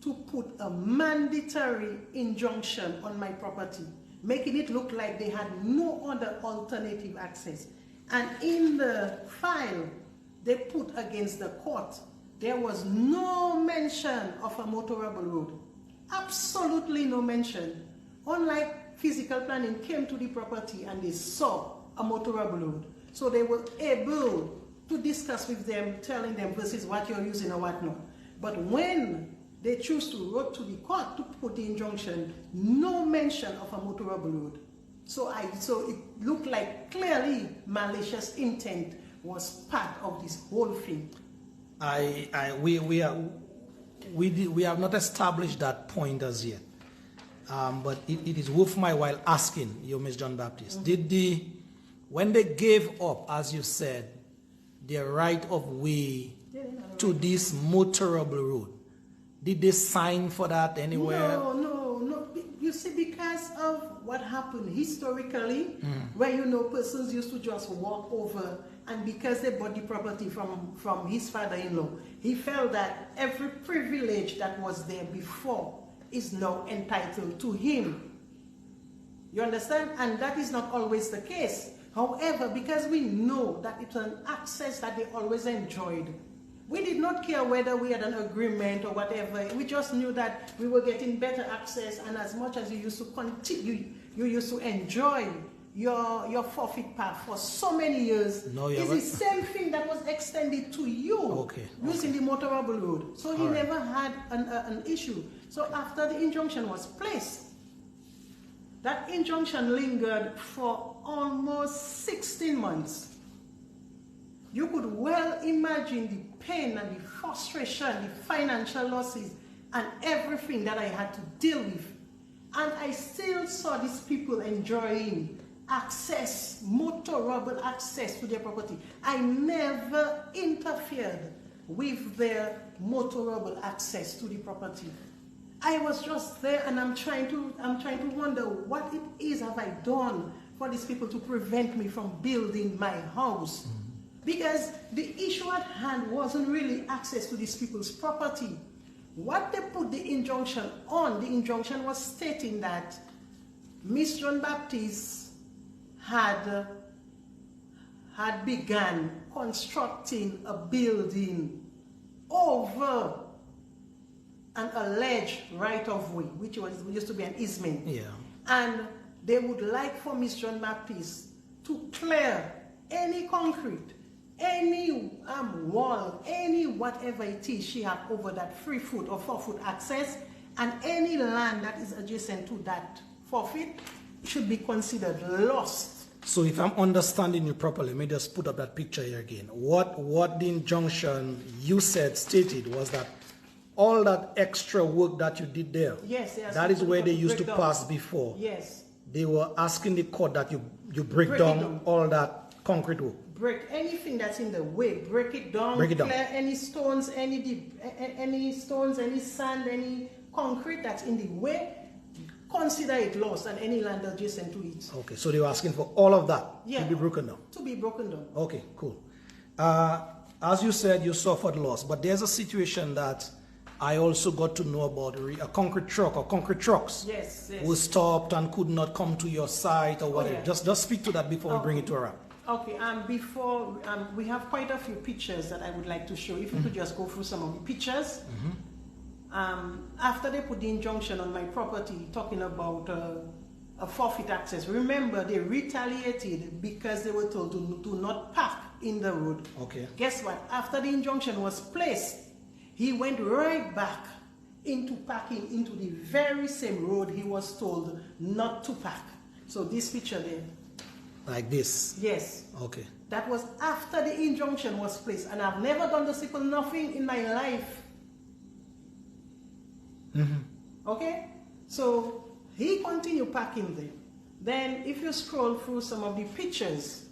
to put a mandatory injunction on my property, making it look like they had no other alternative access. And in the file they put against the court, there was no mention of a motorable road. Absolutely no mention. Unlike physical planning came to the property and they saw a motorable road. So they were able to discuss with them, telling them this is what you're using or what not. But when they choose to go to the court to put the injunction, no mention of a motorable road. So it looked like clearly malicious intent was part of this whole thing. We have not established that point as yet, but it is worth my while asking you, Ms Jno Baptiste. When they gave up, as you said, their right of way to this motorable road, did they sign for that anywhere? No. You see, because of what happened historically, where persons used to just walk over, and because they bought the property from his father-in-law, he felt that every privilege that was there before is now entitled to him. You understand? And that is not always the case. However, because we know that it's an access that they always enjoyed, we did not care whether we had an agreement or whatever. We just knew that we were getting better access, and as much as you used to continue, you used to enjoy your forfeit path for so many years. It's the same thing that was extended to you using the motorable road. So he never had an issue. So after the injunction was placed, that injunction lingered for almost 16 months. You could well imagine the pain and the frustration, the financial losses, and everything that I had to deal with. And I still saw these people enjoying access, motorable access to their property. I never interfered with their motorable access to the property. I was just there, and I'm trying to wonder what it is have I done for these people to prevent me from building my house. Because the issue at hand wasn't really access to these people's property. What they put the injunction on, the injunction was stating that Ms Jno Baptiste had begun constructing a building over an alleged right-of-way, which used to be an easement. Yeah. And they would like for Ms Jno Baptiste to clear any concrete, any wall, any whatever it is she had over that 3-foot or 4-foot access, and any land that is adjacent to that 4 feet should be considered lost. So if I'm understanding you properly, let me just put up that picture here again. What the injunction you said stated was that all that extra work that you did there, that is where they used to pass before. Yes. They were asking the court that you break down all that concrete work. Break anything that's in the way. Break it down. Clear any stones, any sand, any concrete that's in the way. Consider it lost, and any land adjacent to it. Okay, so they were asking for all of that to be broken down. To be broken down. Okay, cool. As you said, you suffered loss, but there's a situation that I also got to know about a concrete truck or concrete trucks. Yes, yes. Who stopped and could not come to your site or whatever. Yeah. Just speak to that before we bring it to a wrap. Okay, before, we have quite a few pictures that I would like to show. If you could just go through some of the pictures. After they put the injunction on my property, talking about a forfeit access, remember they retaliated because they were told to do not park in the road. Okay. Guess what? After the injunction was placed, he went right back into parking into the very same road he was told not to park. So this picture there. Like this? Yes. Okay. That was after the injunction was placed, and I've never done this people nothing in my life. Okay? So he continued parking there. Then if you scroll through some of the pictures,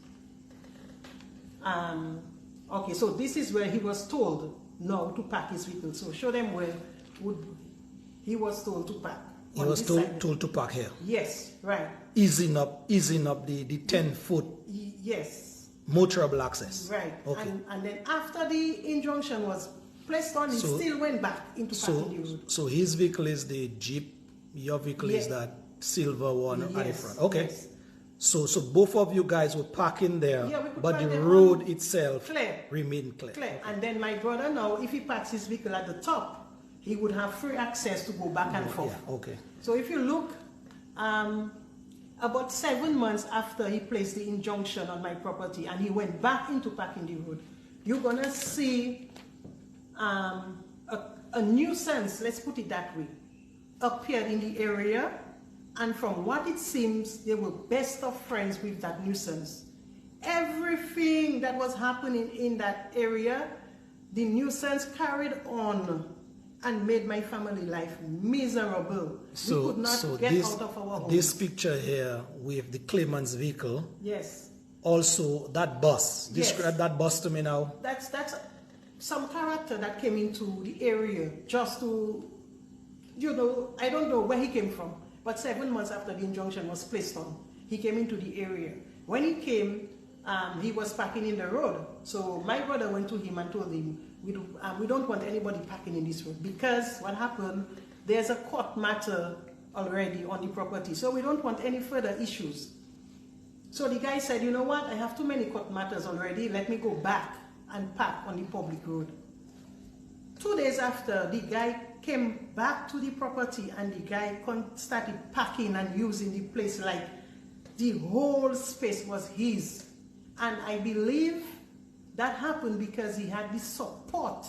okay, so this is where he was told no to park his vehicle. So show them where he was told to park. He was told to park here. Yes, right. Easing up the 10-foot yes motorable access. Right. Okay. And then after the injunction was placed on, he still went back into parking the road. So his vehicle is the Jeep, your vehicle is that silver one at the front. Okay. Yes. So both of you guys were parking there, but the road itself remained clear. Okay. And then my brother now, if he parks his vehicle at the top, he would have free access to go back and forth. Yeah, okay. So if you look, about 7 months after he placed the injunction on my property and he went back into parking the road, you're gonna see a nuisance, let's put it that way, appeared in the area. And from what it seems, they were best of friends with that nuisance. Everything that was happening in that area, the nuisance carried on and made my family life miserable. We could not get out of our home. This picture here with the claimant's vehicle. Yes. Also, that bus. Describe that bus to me now. That's some character that came into the area just to, I don't know where he came from. But 7 months after the injunction was placed on, he came into the area. When he came, he was parking in the road. So my brother went to him and told him, we don't want anybody parking in this road because what happened, there's a court matter already on the property. So we don't want any further issues. So the guy said, you know what, I have too many court matters already. Let me go back and park on the public road. 2 days after, the guy came back to the property and the guy started parking and using the place like the whole space was his. And I believe that happened because he had the support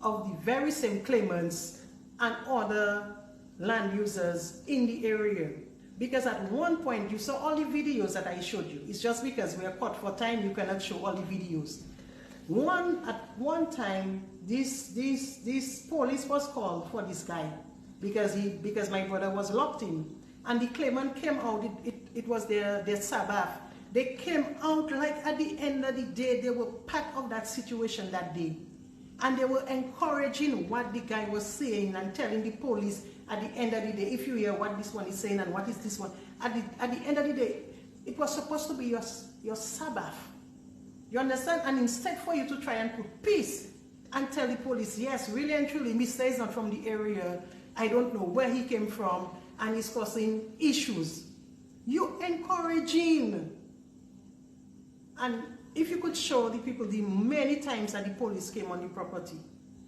of the very same claimants and other land users in the area. Because at one point, you saw all the videos that I showed you. It's just because we are caught for time, you cannot show all the videos. At one time, this police was called for this guy because my brother was locked in, and the claimant came out. It was their Sabbath. They came out like at the end of the day. They were part of that situation that day, and they were encouraging what the guy was saying and telling the police at the end of the day, if you hear what this one is saying and what is this one, at the end of the day, it was supposed to be your Sabbath. You understand? And instead for you to try and put peace and tell the police, yes, really and truly, Mr. is not from the area. I don't know where he came from and he's causing issues. You encouraging. And if you could show the people the many times that the police came on the property,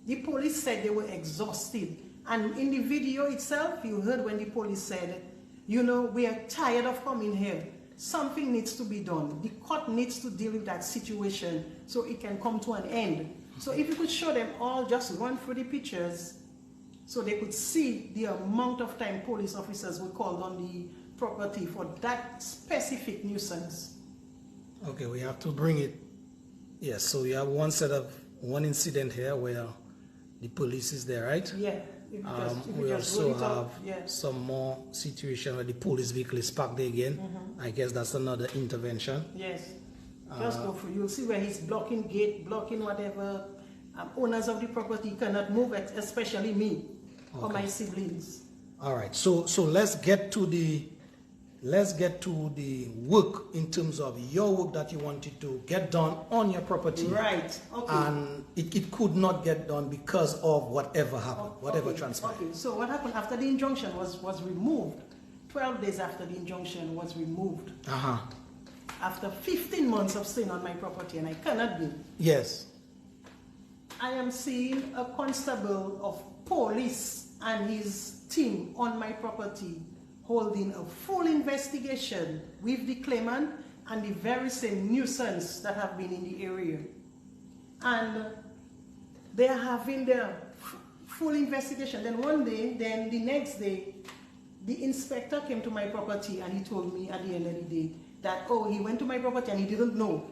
the police said they were exhausted. And in the video itself, you heard when the police said, we are tired of coming here. Something needs to be done. The court needs to deal with that situation so it can come to an end. So if you could show them all, just run through the pictures so they could see the amount of time police officers were called on the property for that specific nuisance. Okay, we have to bring it. Yes, so we have one incident here where the police is there, right? Yeah. We also have some more situation where the police vehicle is parked there again. I guess that's another intervention. Yes. Just go through. You'll see where he's blocking gate, blocking whatever. Owners of the property cannot move, especially me or my siblings. All right. So let's get to the let's get to the work in terms of your work that you wanted to get done on your property. Right, okay. And it could not get done because of whatever happened, whatever transpired. Okay, so what happened after the injunction was removed, 12 days after the injunction was removed. After 15 months of staying on my property, and I cannot be. Yes. I am seeing a constable of police and his team on my property holding a full investigation with the claimant and the very same nuisance that have been in the area. And they are having their full investigation. Then one day, then the next day, the inspector came to my property and he told me at the end of the day that, oh, he went to my property and he didn't know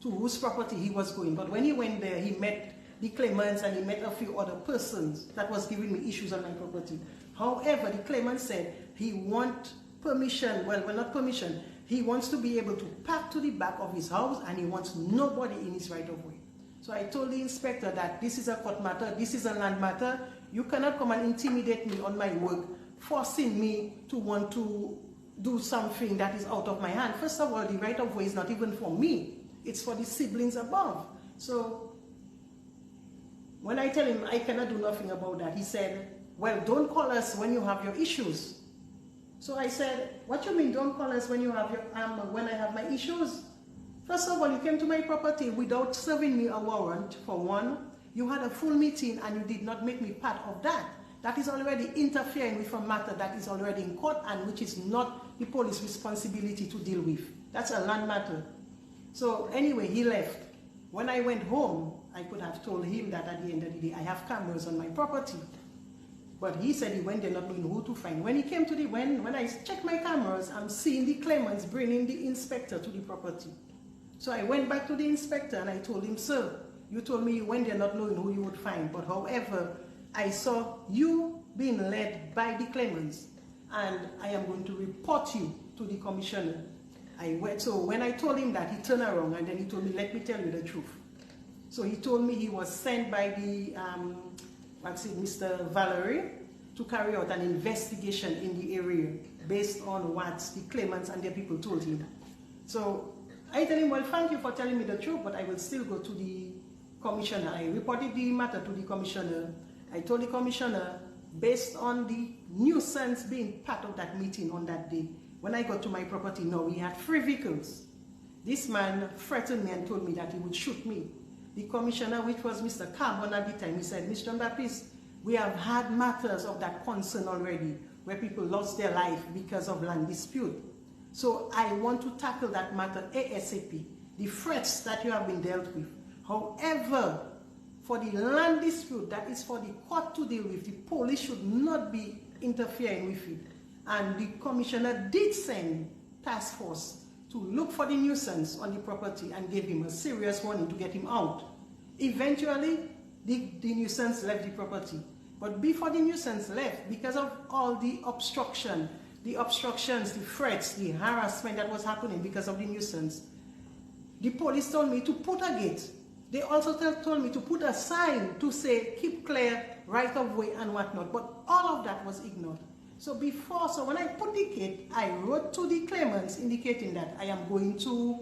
to whose property he was going. But when he went there, he met the claimants and he met a few other persons that was giving me issues on my property. However, the claimant said he wants permission, well, not permission, he wants to be able to park to the back of his house and he wants nobody in his right of way. So I told the inspector that this is a court matter, this is a land matter, you cannot come and intimidate me on my work, forcing me to want to do something that is out of my hand. First of all, the right of way is not even for me, it's for the siblings above. So when I tell him I cannot do nothing about that, he said, well, don't call us when you have your issues. So I said, what you mean don't call us when you have your when I have my issues? First of all, you came to my property without serving me a warrant, for one. You had a full meeting and you did not make me part of that. That is already interfering with a matter that is already in court and which is not the police responsibility to deal with. That's a land matter. So anyway, he left. When I went home, I could have told him that at the end of the day, I have cameras on my property. But he said he went there not knowing who to find. When he came to the, when I checked my cameras, I'm seeing the claimants bringing the inspector to the property. So I went back to the inspector and I told him, sir, you told me you went there not knowing who you would find. But however, I saw you being led by the claimants and I am going to report you to the commissioner. I went, so when I told him that, he turned around and then he told me, let me tell you the truth. So he told me he was sent by the, Mr. Valerie to carry out an investigation in the area based on what the claimants and their people told him. So I tell him, well, thank you for telling me the truth, but I will still go to the commissioner. I reported the matter to the commissioner. I told the commissioner, based on the nuisance being part of that meeting on that day, when I got to my property, now we had 3 vehicles. This man threatened me and told me that he would shoot me. The commissioner, which was Mr. Carbon at the time, he said, Ms Jno Baptiste, we have had matters of that concern already, where people lost their life because of land dispute. So I want to tackle that matter ASAP, the threats that you have been dealt with. However, for the land dispute, that is for the court to deal with, the police should not be interfering with it. And the commissioner did send task force to look for the nuisance on the property and gave him a serious warning to get him out. Eventually, the nuisance left the property. But before the nuisance left, because of all the obstructions, the threats, the harassment that was happening because of the nuisance, the police told me to put a gate. They also told me to put a sign to say, keep clear, right of way and whatnot. But all of that was ignored. So when I put the gate, I wrote to the claimants indicating that I am going to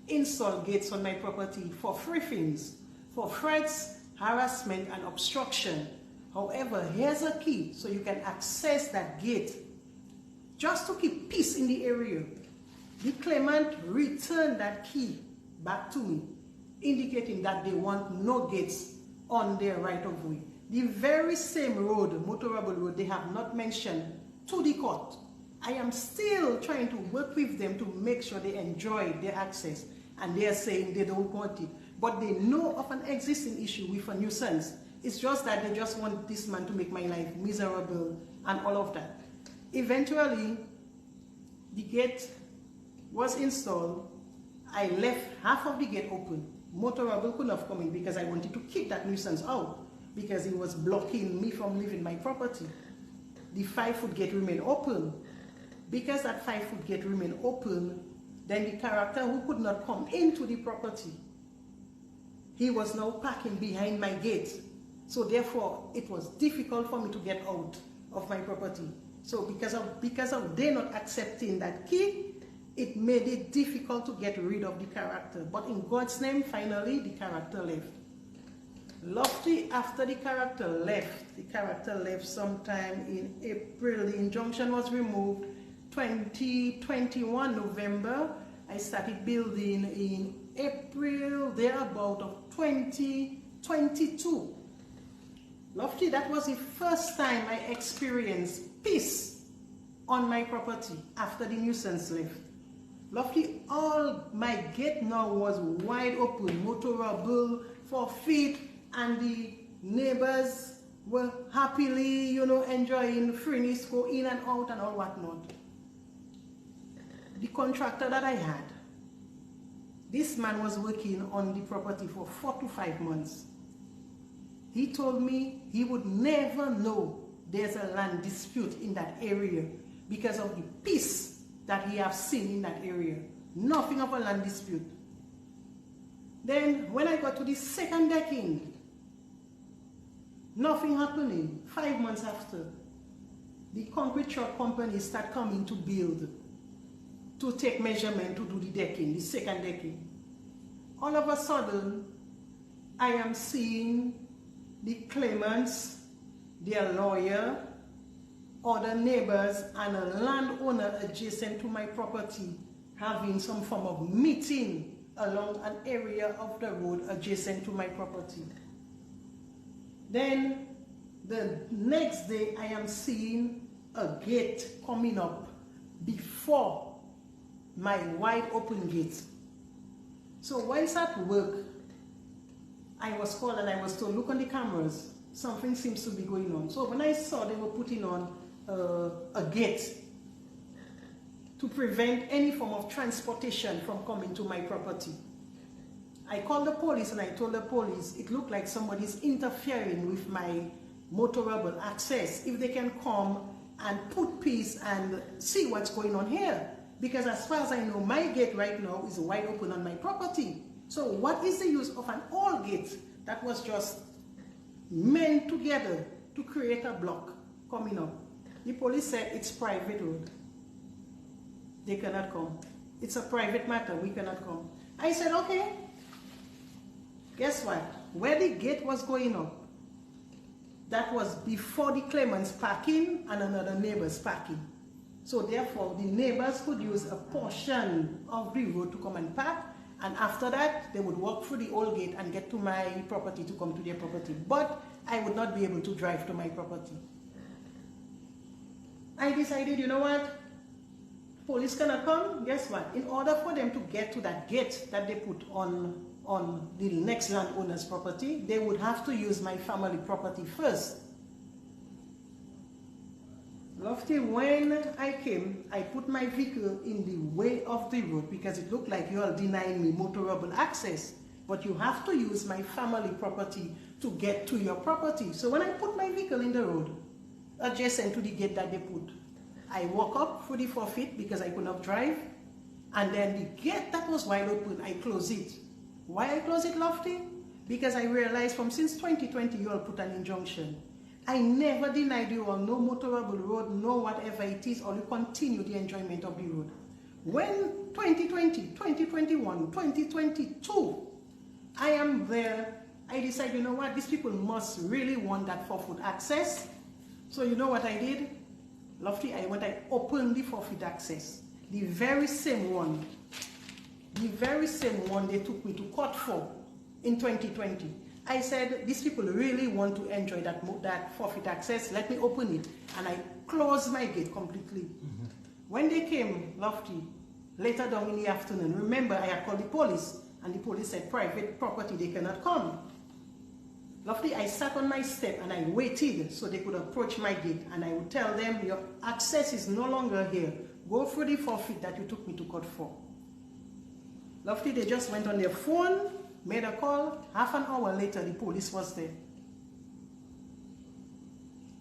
install gates on my property for 3 things, for threats, harassment, and obstruction. However, here's a key so you can access that gate just to keep peace in the area. The claimant returned that key back to me, indicating that they want no gates on their right of way. The very same road, motorable road, they have not mentioned to the court. I am still trying to work with them to make sure they enjoy their access, and they are saying they don't want it. But they know of an existing issue with a nuisance. It's just that they just want this man to make my life miserable and all of that. Eventually, the gate was installed. I left half of the gate open. Motorable couldn't have come in because I wanted to keep that nuisance out because it was blocking me from leaving my property. The 5-foot gate remained open. Because that 5-foot gate remained open, then the character who could not come into the property, he was now parking behind my gate. So therefore, it was difficult for me to get out of my property. So because of they not accepting that key, it made it difficult to get rid of the character. But in God's name, finally, the character left. Lofty, after the character left sometime in April. The injunction was removed. 2021 November, I started building in April, thereabout of 2022. Lofty, that was the first time I experienced peace on my property after the nuisance left. Lofty, all my gate now was wide open, motorable, 4 feet, and the neighbors were happily, enjoying freeness, go in and out and all whatnot. The contractor that I had, this man was working on the property for 4 to 5 months. He told me he would never know there's a land dispute in that area because of the peace that he has seen in that area. Nothing of a land dispute. Then when I got to the second decking, nothing happening. 5 months after, the concrete truck company start coming to build, to take measurement to do the decking, the second decking. All of a sudden, I am seeing the claimants, their lawyer, other neighbors, and a landowner adjacent to my property having some form of meeting along an area of the road adjacent to my property. Then the next day, I am seeing a gate coming up before my wide open gate. So whilst at work, I was called and I was told, look on the cameras, something seems to be going on. So when I saw they were putting on a gate to prevent any form of transportation from coming to my property, I called the police and I told the police it looked like somebody's interfering with my motorable access. If they can come and put peace and see what's going on here. Because as far as I know, my gate right now is wide open on my property. So what is the use of an old gate that was just meant together to create a block coming up? The police said it's private road. They cannot come. It's a private matter, we cannot come. I said, okay. Guess what? Where the gate was going up, that was before the claimant's parking and another neighbor's parking. So therefore, the neighbors could use a portion of the road to come and park, and after that, they would walk through the old gate and get to my property to come to their property. But I would not be able to drive to my property. I decided, you know what? Police cannot come. Guess what? In order for them to get to that gate that they put on the next landowner's property, they would have to use my family property first. Lofty, when I came, I put my vehicle in the way of the road because it looked like you are denying me motorable access. But you have to use my family property to get to your property. So when I put my vehicle in the road, adjacent to the gate that they put, I walk up through the 4 feet because I could not drive. And then the gate that was wide open, I close it. Why I close it, Lofty? Because I realized since 2020, you all put an injunction. I never denied you all no motorable road, no whatever it is, or you continue the enjoyment of the road. When 2020, 2021, 2022, I am there, I decided, you know what, these people must really want that 4-foot access. So you know what I did? Lofty, I opened the 4-foot access. The very same one they took me to court for in 2020. I said, these people really want to enjoy that 4-foot access, let me open it. And I closed my gate completely. Mm-hmm. When they came, Lofty, later down in the afternoon, remember I had called the police, and the police said, private property, they cannot come. Lofty, I sat on my step and I waited so they could approach my gate, and I would tell them, your access is no longer here. Go through the 4 feet that you took me to court for. Lofty, they just went on their phone, made a call. Half an hour later, the police was there.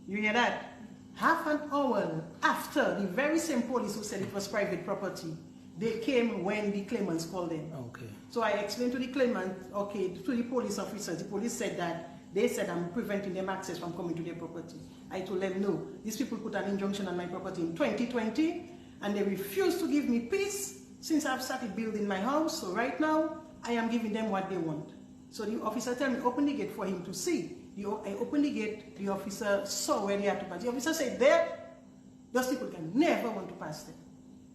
You hear that? Half an hour after, the very same police who said it was private property, they came when the claimants called them. Okay. So I explained to the claimant, okay, to the police officers, the police said that They said I'm preventing them access from coming to their property. I told them, no, these people put an injunction on my property in 2020, and they refused to give me peace since I've started building my house. So right now, I am giving them what they want. So the officer told me, open the gate for him to see. I opened the gate, the officer saw where they had to pass. The officer said, there, those people can never want to pass them.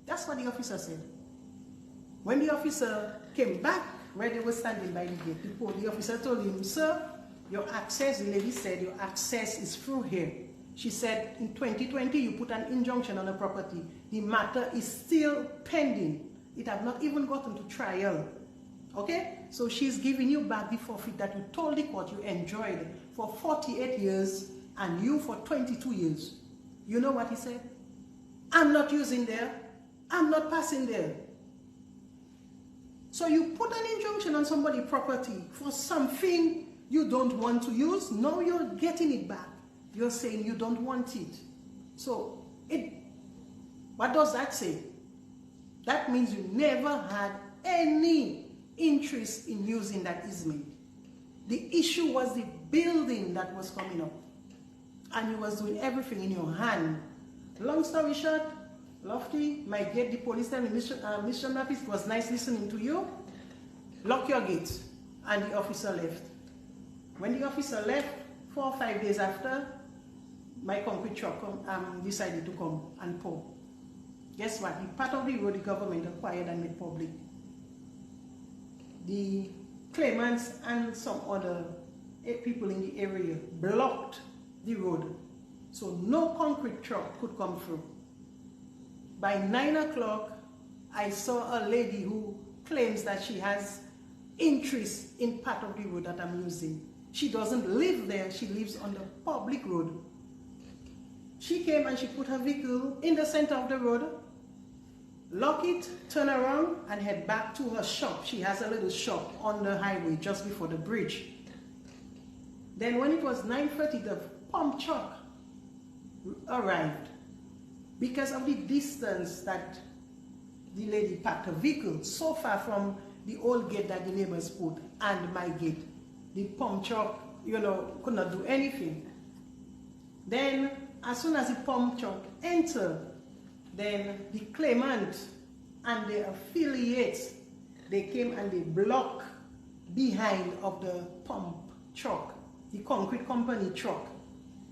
That's what the officer said. When the officer came back, where they were standing by the gate, the officer told him, sir, your access, the lady said, your access is through here. She said, in 2020, you put an injunction on the property. The matter is still pending. It has not even gotten to trial. Okay? So she's giving you back the forfeit that you told the court you enjoyed for 48 years and you for 22 years. You know what he said? I'm not using there. I'm not passing there. So you put an injunction on somebody's property for something you don't want to use. Now you're getting it back. You're saying you don't want it. So what does that say? That means you never had any interest in using that easement. The issue was the building that was coming up. And you was doing everything in your hand. Long story short, Lofty, my gate, the police tell me, Ms Jno Baptiste, was nice listening to you. Lock your gate. And the officer left. When the officer left, 4 or 5 days after, my concrete truck decided to come and pour. Guess what? The part of the road the government acquired and made public. The claimants and some other people in the area blocked the road. So no concrete truck could come through. By 9 o'clock, I saw a lady who claims that she has interest in part of the road that I'm using. She doesn't live there, she lives on the public road. She came and she put her vehicle in the center of the road, lock it, turn around, and head back to her shop. She has a little shop on the highway just before the bridge. Then when it was 9:30, the pump truck arrived. Because of the distance that the lady parked her vehicle, so far from the old gate that the neighbors put and my gate, the pump truck, could not do anything. Then, as soon as the pump truck entered, then the claimant and the affiliates, they came and they blocked behind of the pump truck, the concrete company truck.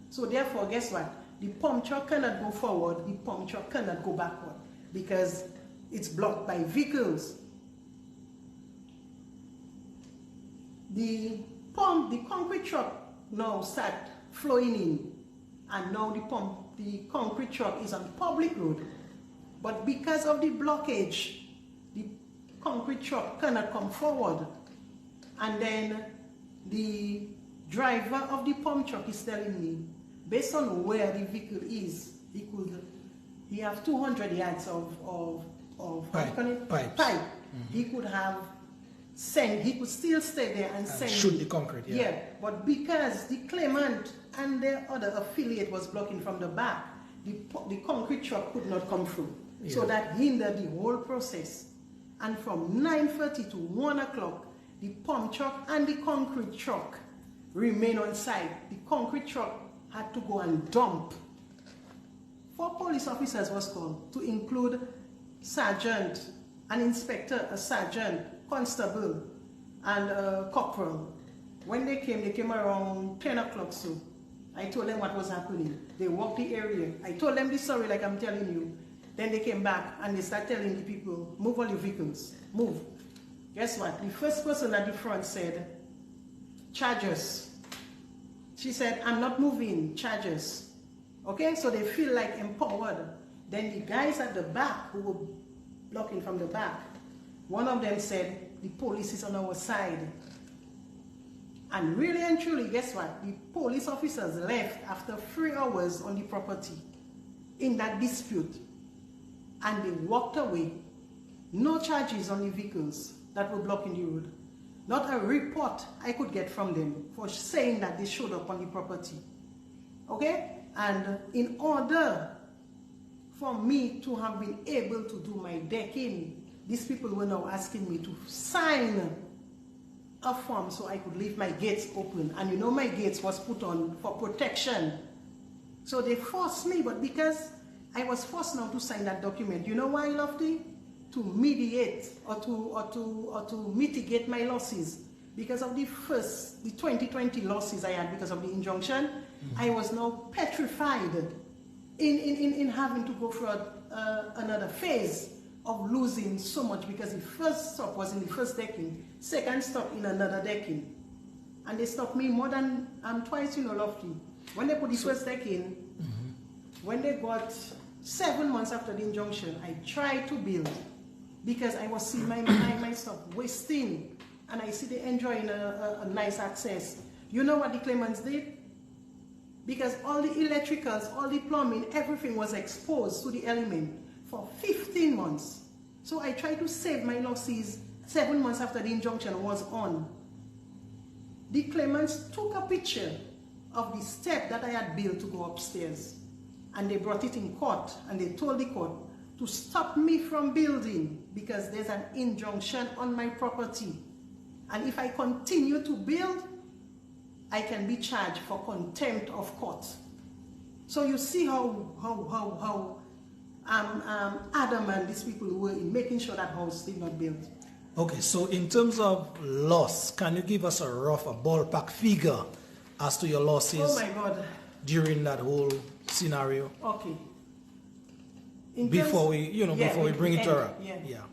So therefore, guess what? The pump truck cannot go forward, the pump truck cannot go backward because it's blocked by vehicles. The concrete truck now start flowing in, and now the concrete truck is on public road. But because of the blockage, the concrete truck cannot come forward. And then the driver of the pump truck is telling me, based on where the vehicle is, he have 200 yards of pipe. Mm-hmm. He could still stay there and send. Shoot the concrete, yeah. Yeah, but because the claimant and the other affiliate was blocking from the back, the concrete truck could not come through. Yeah. So that hindered the whole process. And from 9:30 to 1 o'clock, the pump truck and the concrete truck remain on site. The concrete truck had to go and dump. 4 police officers was called, to include sergeant, an inspector, a sergeant, constable, and a corporal. When they came around 10 o'clock so. I told them what was happening. They walked the area. I told them the story like I'm telling you. Then they came back and they started telling the people, move all your vehicles, move. Guess what? The first person at the front said, charges. She said, I'm not moving, charges. Okay, so they feel like empowered. Then the guys at the back who were blocking from the back, one of them said, the police is on our side. And really and truly, guess what? The police officers left after 3 hours on the property in that dispute. And they walked away. No charges on the vehicles that were blocking the road. Not a report I could get from them for saying that they showed up on the property. Okay? And in order for me to have been able to do my decking, these people were now asking me to sign a form so I could leave my gates open. And you know my gates was put on for protection. So they forced me, but because I was forced now to sign that document, you know why, Lofty? To mediate or to mitigate my losses. Because of the 2020 losses I had because of the injunction, I was now petrified in having to go through another phase of losing so much, because the first stop was in the first decking, second stop in another decking. And they stopped me more than twice, you know, Lofty. When they put the first decking, when they got 7 months after the injunction, I tried to build because I was seeing my stuff wasting, and I see they enjoying a nice access. You know what the claimants did? Because all the electricals, all the plumbing, everything was exposed to the element for 15 months. So I tried to save my losses 7 months after the injunction was on. The claimants took a picture of the step that I had built to go upstairs, and they brought it in court, and they told the court to stop me from building because there's an injunction on my property. And if I continue to build, I can be charged for contempt of court. So you see how adamant these people were in making sure that house did not build. Okay, so in terms of loss, can you give us a ballpark figure as to your losses? Oh my God. During that whole scenario? Okay. Before we bring it to her. Yeah.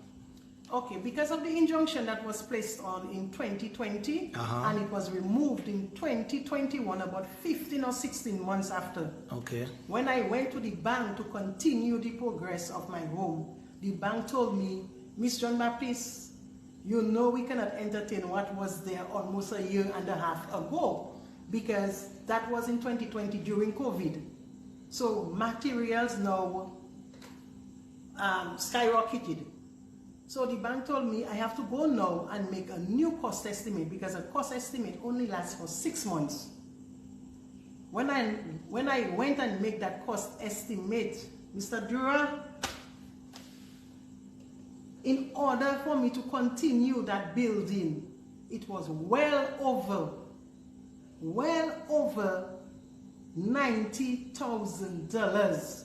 Okay, because of the injunction that was placed on in 2020, and it was removed in 2021, about 15 or 16 months after. Okay. When I went to the bank to continue the progress of my home, the bank told me, Ms Jno Baptiste, you know we cannot entertain what was there almost a year and a half ago, because that was in 2020 during COVID. So materials now skyrocketed. So the bank told me I have to go now and make a new cost estimate, because a cost estimate only lasts for 6 months. When I went and make that cost estimate, Mr. Durand, in order for me to continue that building, it was well over $90,000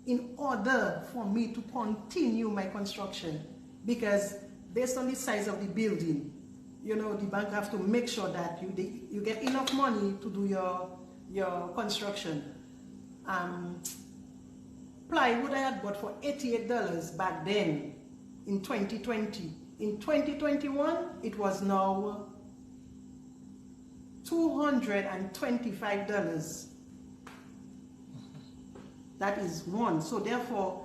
in order for me to continue my construction, because based on the size of the building, you know, the bank have to make sure that you get enough money to do your construction. Plywood I had bought for $88 back then in 2020. In 2021, it was now $225. That is one. So therefore,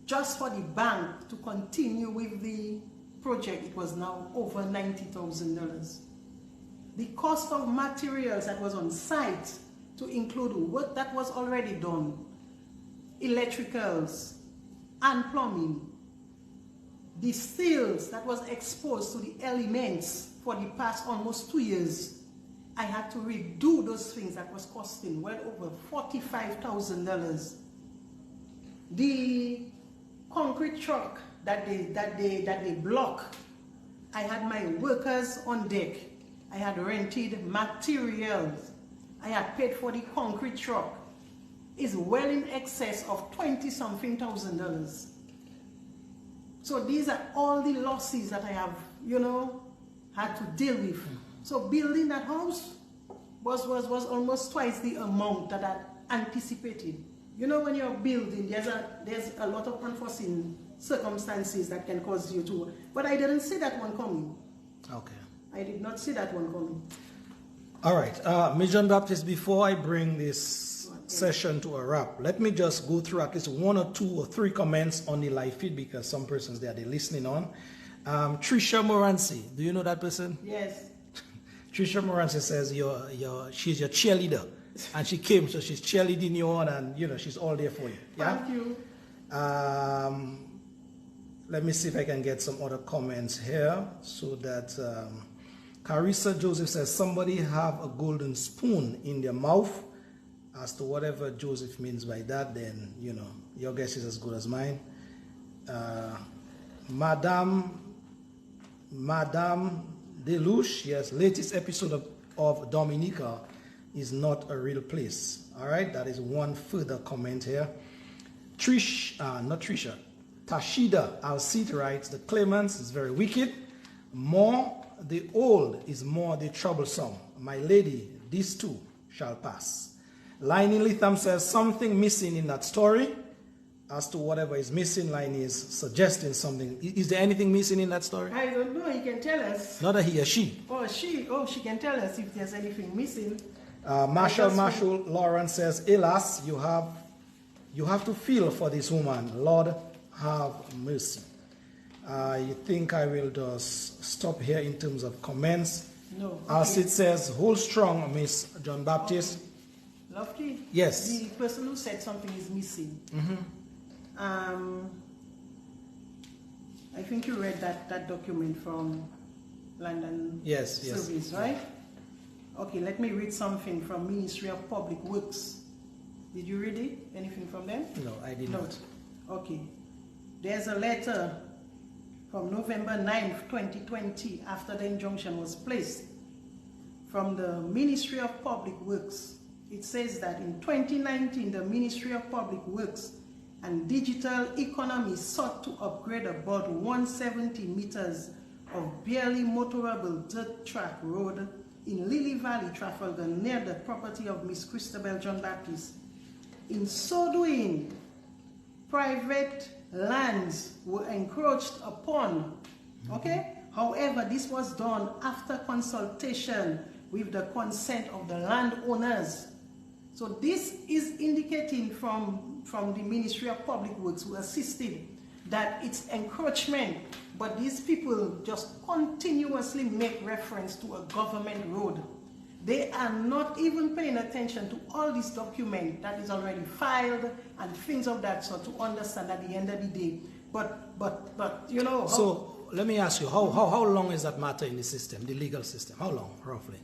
just for the bank to continue with the project, it was now over $90,000. The cost of materials that was on site, to include work that was already done, electricals and plumbing, the steels that was exposed to the elements for the past almost 2 years, I had to redo those things that was costing well over $45,000. The concrete truck that they block, I had my workers on deck. I had rented materials. I had paid for the concrete truck. It's well in excess of $20-something thousand. So these are all the losses that I have, you know, had to deal with. So building that house was almost twice the amount that I anticipated. You know, when you're building, there's a lot of unforeseen circumstances that can cause you to, but I didn't see that one coming. Okay. I did not see that one coming. All right, Ms Jno Baptiste, before I bring this session to a wrap, let me just go through at least 1 or 2 or 3 comments on the live feed, because some persons there, they're listening on. Trisha Moranci, do you know that person? Yes. Trisha Moranci says she's your cheerleader, and she came, so she's cheerleading you on, and you know she's all there for you. Yeah? Thank you. Let me see if I can get some other comments here, so that Carissa Joseph says somebody have a golden spoon in their mouth. As to whatever Joseph means by that, then you know your guess is as good as mine. Madame Deluge, yes, latest episode of Dominica is not a real place. All right, that is one further comment here. Tashida Alcide writes, the claimant is very wicked. More the old is more the troublesome. My lady, these two shall pass. Liney Litham says something missing in that story. As to whatever is missing, Liney is suggesting something. Is there anything missing in that story? I don't know. He can tell us. Not a he or she. Oh, she. Oh, she can tell us if there's anything missing. Marshall Lawrence says, Alas, you have to feel for this woman. Lord, have mercy. You think I will just stop here in terms of comments? No. Okay. Alcide says, hold strong, Ms Jno Baptiste. Lofty? Yes. The person who said something is missing. Mm-hmm. I think you read that document from London Service, right? Okay, let me read something from Ministry of Public Works. Did you read it? Anything from them? No, I did not. Okay. There's a letter from November 9th, 2020, after the injunction was placed, from the Ministry of Public Works. It says that in 2019, the Ministry of Public Works and Digital Economy sought to upgrade about 170 meters of barely motorable dirt track road in Lily Valley, Trafalgar, near the property of Ms Christabel Jno Baptiste. In so doing, private lands were encroached upon. Okay? However, this was done after consultation with the consent of the landowners. So this is indicating from the Ministry of Public Works, who assisted, that it's encroachment, but these people just continuously make reference to a government road. They are not even paying attention to all this document that is already filed and things of that sort to understand at the end of the day. But you know. So let me ask you, how long is that matter in the system, the legal system? How long, roughly?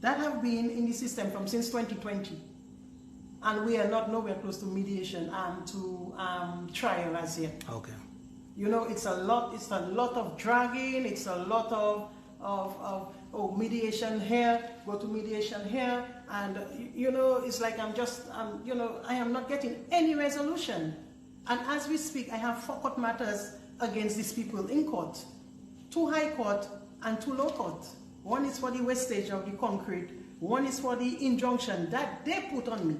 That have been in the system since 2020. And we are not nowhere close to mediation and to trial as yet. Okay. You know, it's a lot of dragging, it's a lot of mediation here, go to mediation here, and you know, it's like I am not getting any resolution. And as we speak, I have 4 court matters against these people in court, 2 high court and 2 low court. One is for the wastage of the concrete, one is for the injunction that they put on me.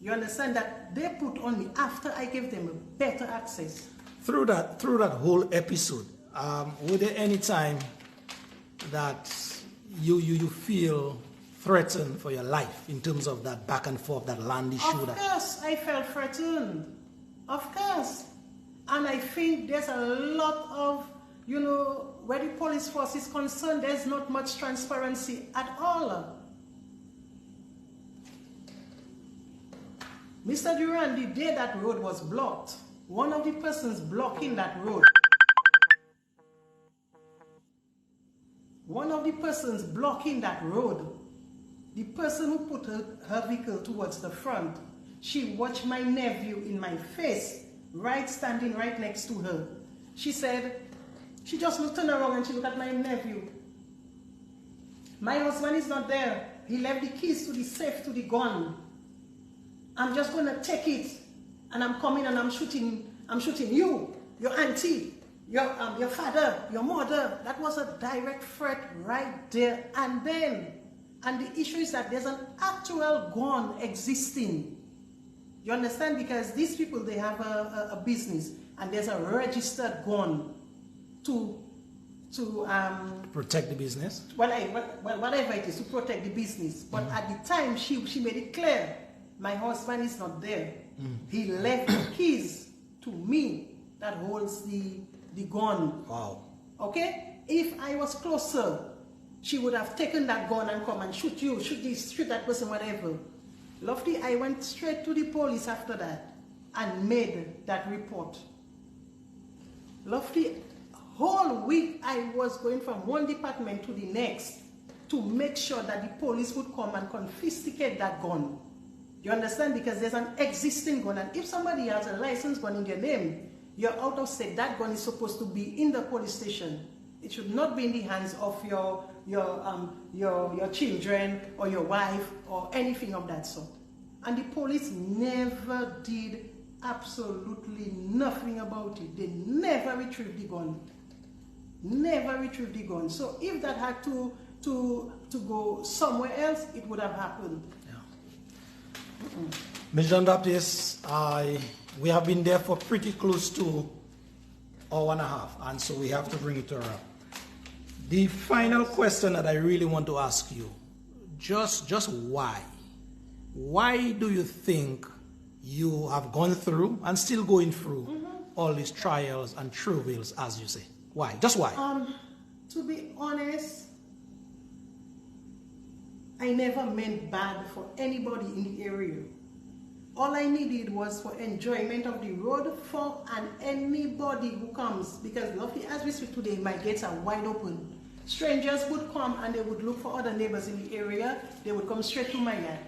You understand, that they put on me after I gave them a better access. Through that whole episode, were there any time that you feel threatened for your life in terms of that back and forth, that land issue? Of course, I felt threatened. Of course. And I think there's a lot of, you know, where the police force is concerned, there's not much transparency at all. Mr. Durand, the day that road was blocked, one of the persons blocking that road, the person who put her vehicle towards the front, she watched my nephew in my face, standing right next to her. She said, she just turned around and she looked at my nephew. My husband is not there. He left the keys to the safe, to the gun. I'm just going to take it, and I'm coming and I'm shooting you, your auntie, your father, your mother. That was a direct threat right there and then. And the issue is that there's an actual gun existing. You understand? Because these people, they have a business, and there's a registered gun to protect the business. Whatever it is, to protect the business. But at the time, she made it clear, my husband is not there. He left the keys to me that holds the gun. Wow. Okay? If I was closer, she would have taken that gun and come and shoot you, shoot that person, whatever. Lofty, I went straight to the police after that and made that report. Lofty, whole week I was going from one department to the next to make sure that the police would come and confiscate that gun. You understand? Because there's an existing gun, and if somebody has a license gun in their name, you're out of state, that gun is supposed to be in the police station. It should not be in the hands of your children or your wife or anything of that sort. And the police never did absolutely nothing about it. They never retrieved the gun. Never retrieved the gun. So if that had to go somewhere else, it would have happened. Yeah. Ms Jno Baptiste, we have been there for pretty close to an hour and a half, and so we have to bring it to a wrap. The final question that I really want to ask you, just why? Why do you think you have gone through and still going through all these trials and travails, as you say? Why? Just why? To be honest, I never meant bad for anybody in the area. All I needed was for enjoyment of the road for anybody who comes, because luckily as we speak today, my gates are wide open. Strangers would come and they would look for other neighbors in the area. They would come straight to my yard.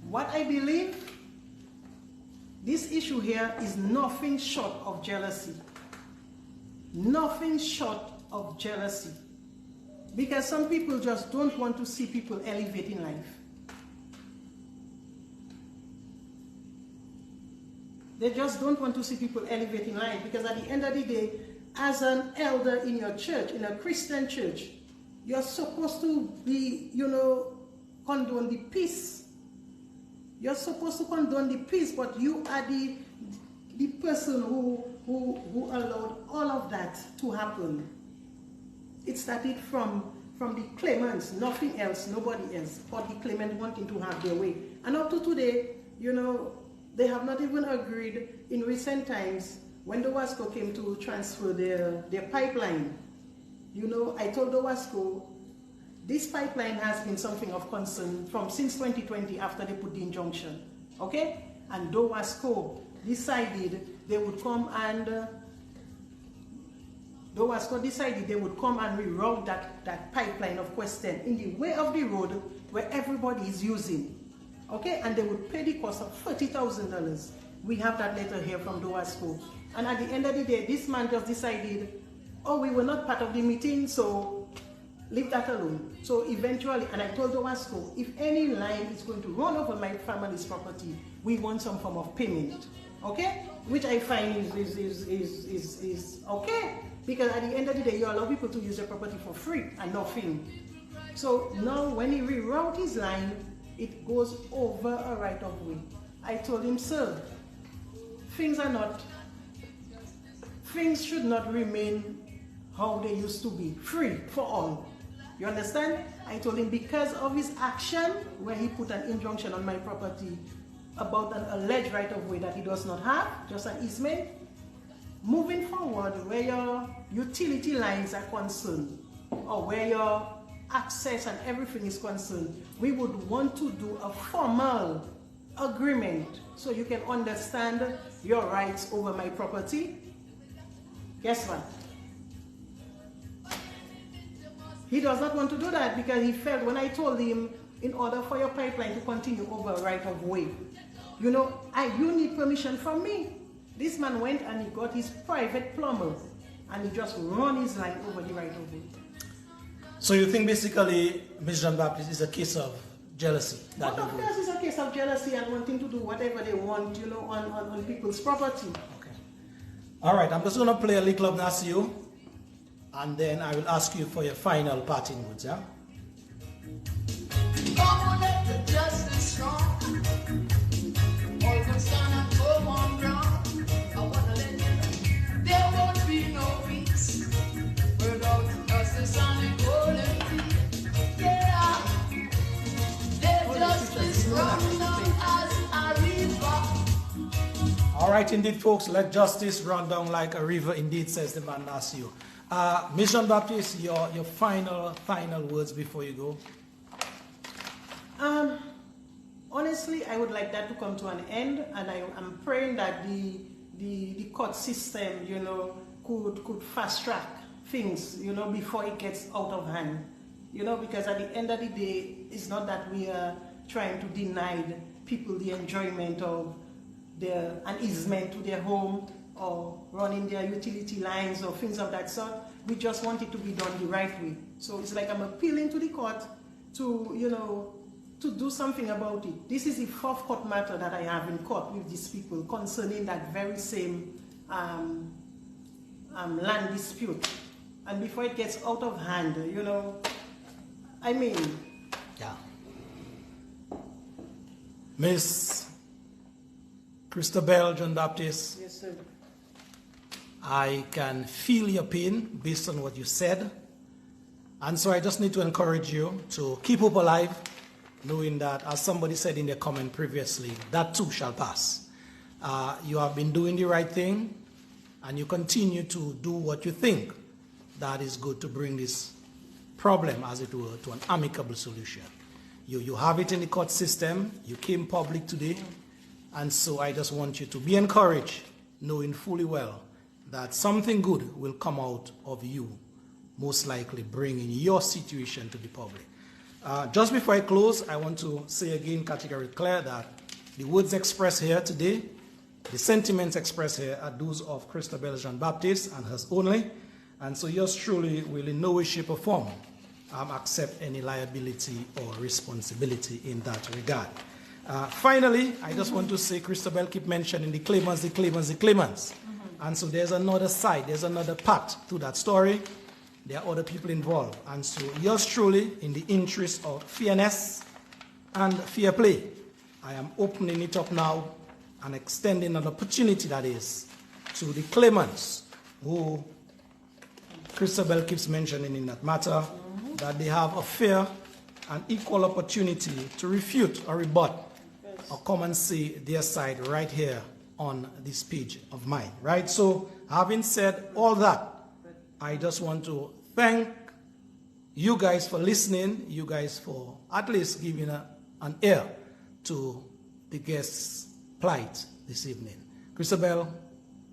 What I believe, this issue here is nothing short of jealousy. Nothing short of jealousy. Because some people just don't want to see people elevate in life. They just don't want to see people elevate in life, because at the end of the day, as an elder in your church, in a Christian church, you're supposed to be, condone the peace. You're supposed to condone the peace, but you are the person who allowed all of that to happen. It started from the claimants, nothing else, nobody else, but the claimant wanting to have their way. And up to today, they have not even agreed in recent times when the WASCO came to transfer their pipeline. I told the WASCO, this pipeline has been something of concern since 2020 after they put the injunction, okay? And the WASCO decided they would come and reroute that pipeline of question in the way of the road where everybody is using, okay? And they would pay the cost of $30,000. We have that letter here from the WASCO. And at the end of the day, this man just decided, oh, we were not part of the meeting, so leave that alone. So eventually, and I told the WASCO, if any line is going to run over my family's property, we want some form of payment, okay? Which I find is okay, because at the end of the day, you allow people to use their property for free and nothing. So now when he reroutes his line, it goes over a right of way. I told him, sir, things should not remain how they used to be, free for all. You understand? I told him because of his action, where he put an injunction on my property about an alleged right of way that he does not have, just an easement, moving forward, where your utility lines are concerned, or where your access and everything is concerned, we would want to do a formal agreement so you can understand your rights over my property. Guess what? He does not want to do that, because he felt when I told him, in order for your pipeline to continue over a right of way, you need permission from me. This man went and he got his private plumber and he just run his line over the right of way. So you think basically Ms Jno Baptiste is a case of jealousy? But of course it's a case of jealousy and wanting to do whatever they want, on people's property. Okay. All right, I'm just going to play a little of Nasio, and then I will ask you for your final parting words, yeah? Come on, let the justice strong. All concern and go on ground. I wanna let you know there won't be no peace without justice and equality. Yeah, let justice run down as a river. All right, indeed, folks. Let justice run down like a river. Indeed, says the man Nasio. Ms Jno Baptiste, your final words before you go. Honestly, I would like that to come to an end, and I'm praying that the court system, could fast track things, before it gets out of hand, because at the end of the day, it's not that we are trying to deny people the enjoyment of an easement to their home, or running their utility lines or things of that sort. We just want it to be done the right way. So it's like I'm appealing to the court to, you know, to do something about it. This is the fourth court matter that I have in court with these people concerning that very same land dispute. And before it gets out of hand, you know, I mean... Yeah. Ms. Christabel Jno Baptiste. Yes, sir. I can feel your pain based on what you said. And so I just need to encourage you to keep hope alive, knowing that, as somebody said in their comment previously, that too shall pass. You have been doing the right thing, and you continue to do what you think that is good to bring this problem, as it were, to an amicable solution. You have it in the court system. You came public today. And so I just want you to be encouraged, knowing fully well that something good will come out of you, most likely bringing your situation to the public. Just before I close, I want to say again, categorically clear, that the words expressed here today, the sentiments expressed here, are those of Christabel Jno Baptiste and hers only. And so yours truly will in no way, shape, or form accept any liability or responsibility in that regard. Finally, I just want to say, Christabel keep mentioning the claimants, the claimants, the claimants. And so there's another side, there's another part to that story. There are other people involved. And so yours truly, in the interest of fairness and fair play, I am opening it up now and extending an opportunity, that is, to the claimants who Christabel keeps mentioning in that matter, that they have a fair and equal opportunity to refute or rebut or come and see their side right here on this page of mine, right? So having said all that, I just want to thank you guys for listening, you guys for at least giving an ear to the guest's plight this evening. Christabel,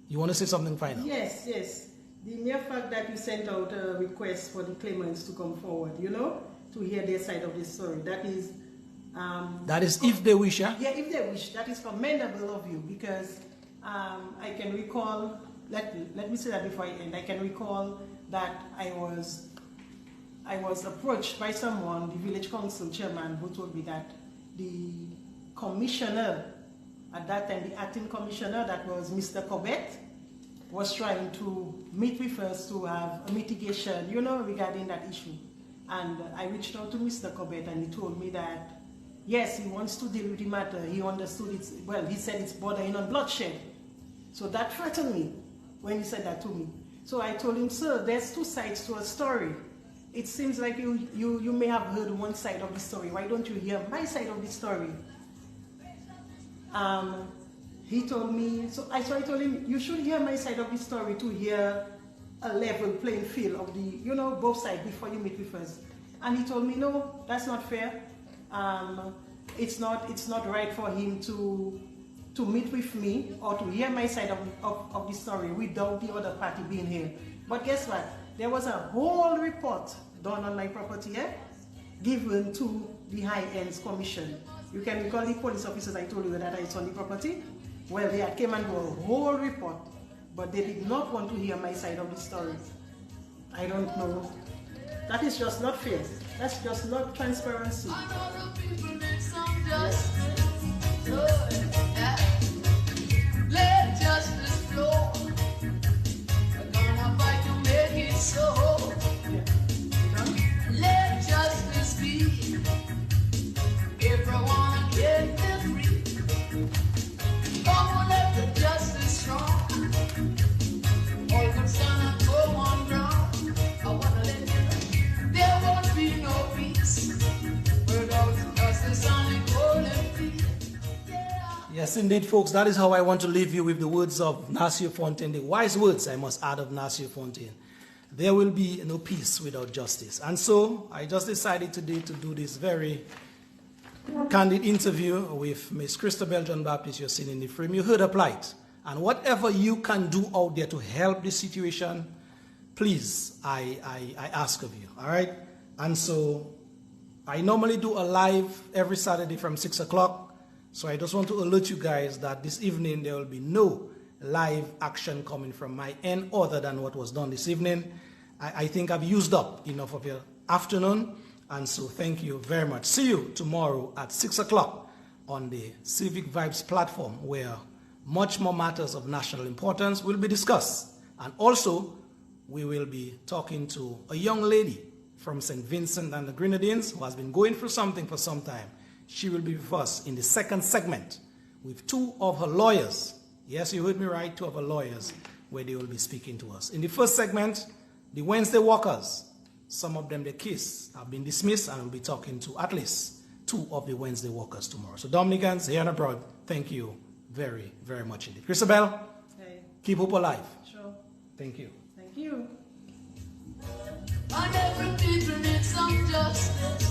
you want to say something final? Yes, yes. The mere fact that you sent out a request for the claimants to come forward, you know, to hear their side of the story, that is... that is if they wish, yeah? Yeah, if they wish. That is commendable of you, because I can recall, let me say that before I end, I can recall that I was approached by someone, the village council chairman, who told me that the commissioner, at that time the acting commissioner, that was Mr. Corbett, was trying to meet with us to have a mitigation, you know, regarding that issue. And I reached out to Mr. Corbett, and he told me that, yes, he wants to deal with the matter. He understood it, well, he said it's bordering on bloodshed. So that frightened me when he said that to me. So I told him, sir, there's two sides to a story. It seems like you may have heard one side of the story. Why don't you hear my side of the story? He told me, so I told him, you should hear my side of the story to hear a level playing field of the, you know, both sides before you meet with us. And he told me, no, that's not fair. It's not right for him to meet with me or to hear my side of the story without the other party being here. But guess what? There was a whole report done on my property, given to the High Ends Commission. You can recall the police officers I told you that I saw on the property. Well, they had came and do a whole report, but they did not want to hear my side of the story. I don't know. That is just not fair. That's just not transparency. Let justice flow. We're gonna fight to make it so. Let justice be. Everyone get free. Come on, let the justice strong. All concern and go on ground. I wanna let you know there won't be no peace without justice and equality. Yes, indeed, folks. That is how I want to leave you with the words of Nasir Fontaine, the wise words, I must add, of Nasir Fontaine. There will be no peace without justice. And so I just decided today to do this very candid interview with Ms. Christabel Jno Baptiste. You're sitting in the frame. You heard her plight. And whatever you can do out there to help the situation, please, I ask of you. All right? And so I normally do a live every Saturday from 6 o'clock. So I just want to alert you guys that this evening there will be no live action coming from my end other than what was done this evening. I think I've used up enough of your afternoon, and so thank you very much. See you tomorrow at 6 o'clock on the Civic Vibes platform, where much more matters of national importance will be discussed. And also, we will be talking to a young lady from St. Vincent and the Grenadines who has been going through something for some time. She will be with us in the second segment with two of her lawyers. Yes, you heard me right, two of her lawyers, where they will be speaking to us. In the first segment, the Wednesday Walkers, some of them, the case have been dismissed, and we'll be talking to at least two of the Wednesday Walkers tomorrow. So Dominicans here and abroad, thank you very, very much indeed. Christabel, Hey. keep hope alive. Sure. Thank you. Thank you. And every people needs some justice.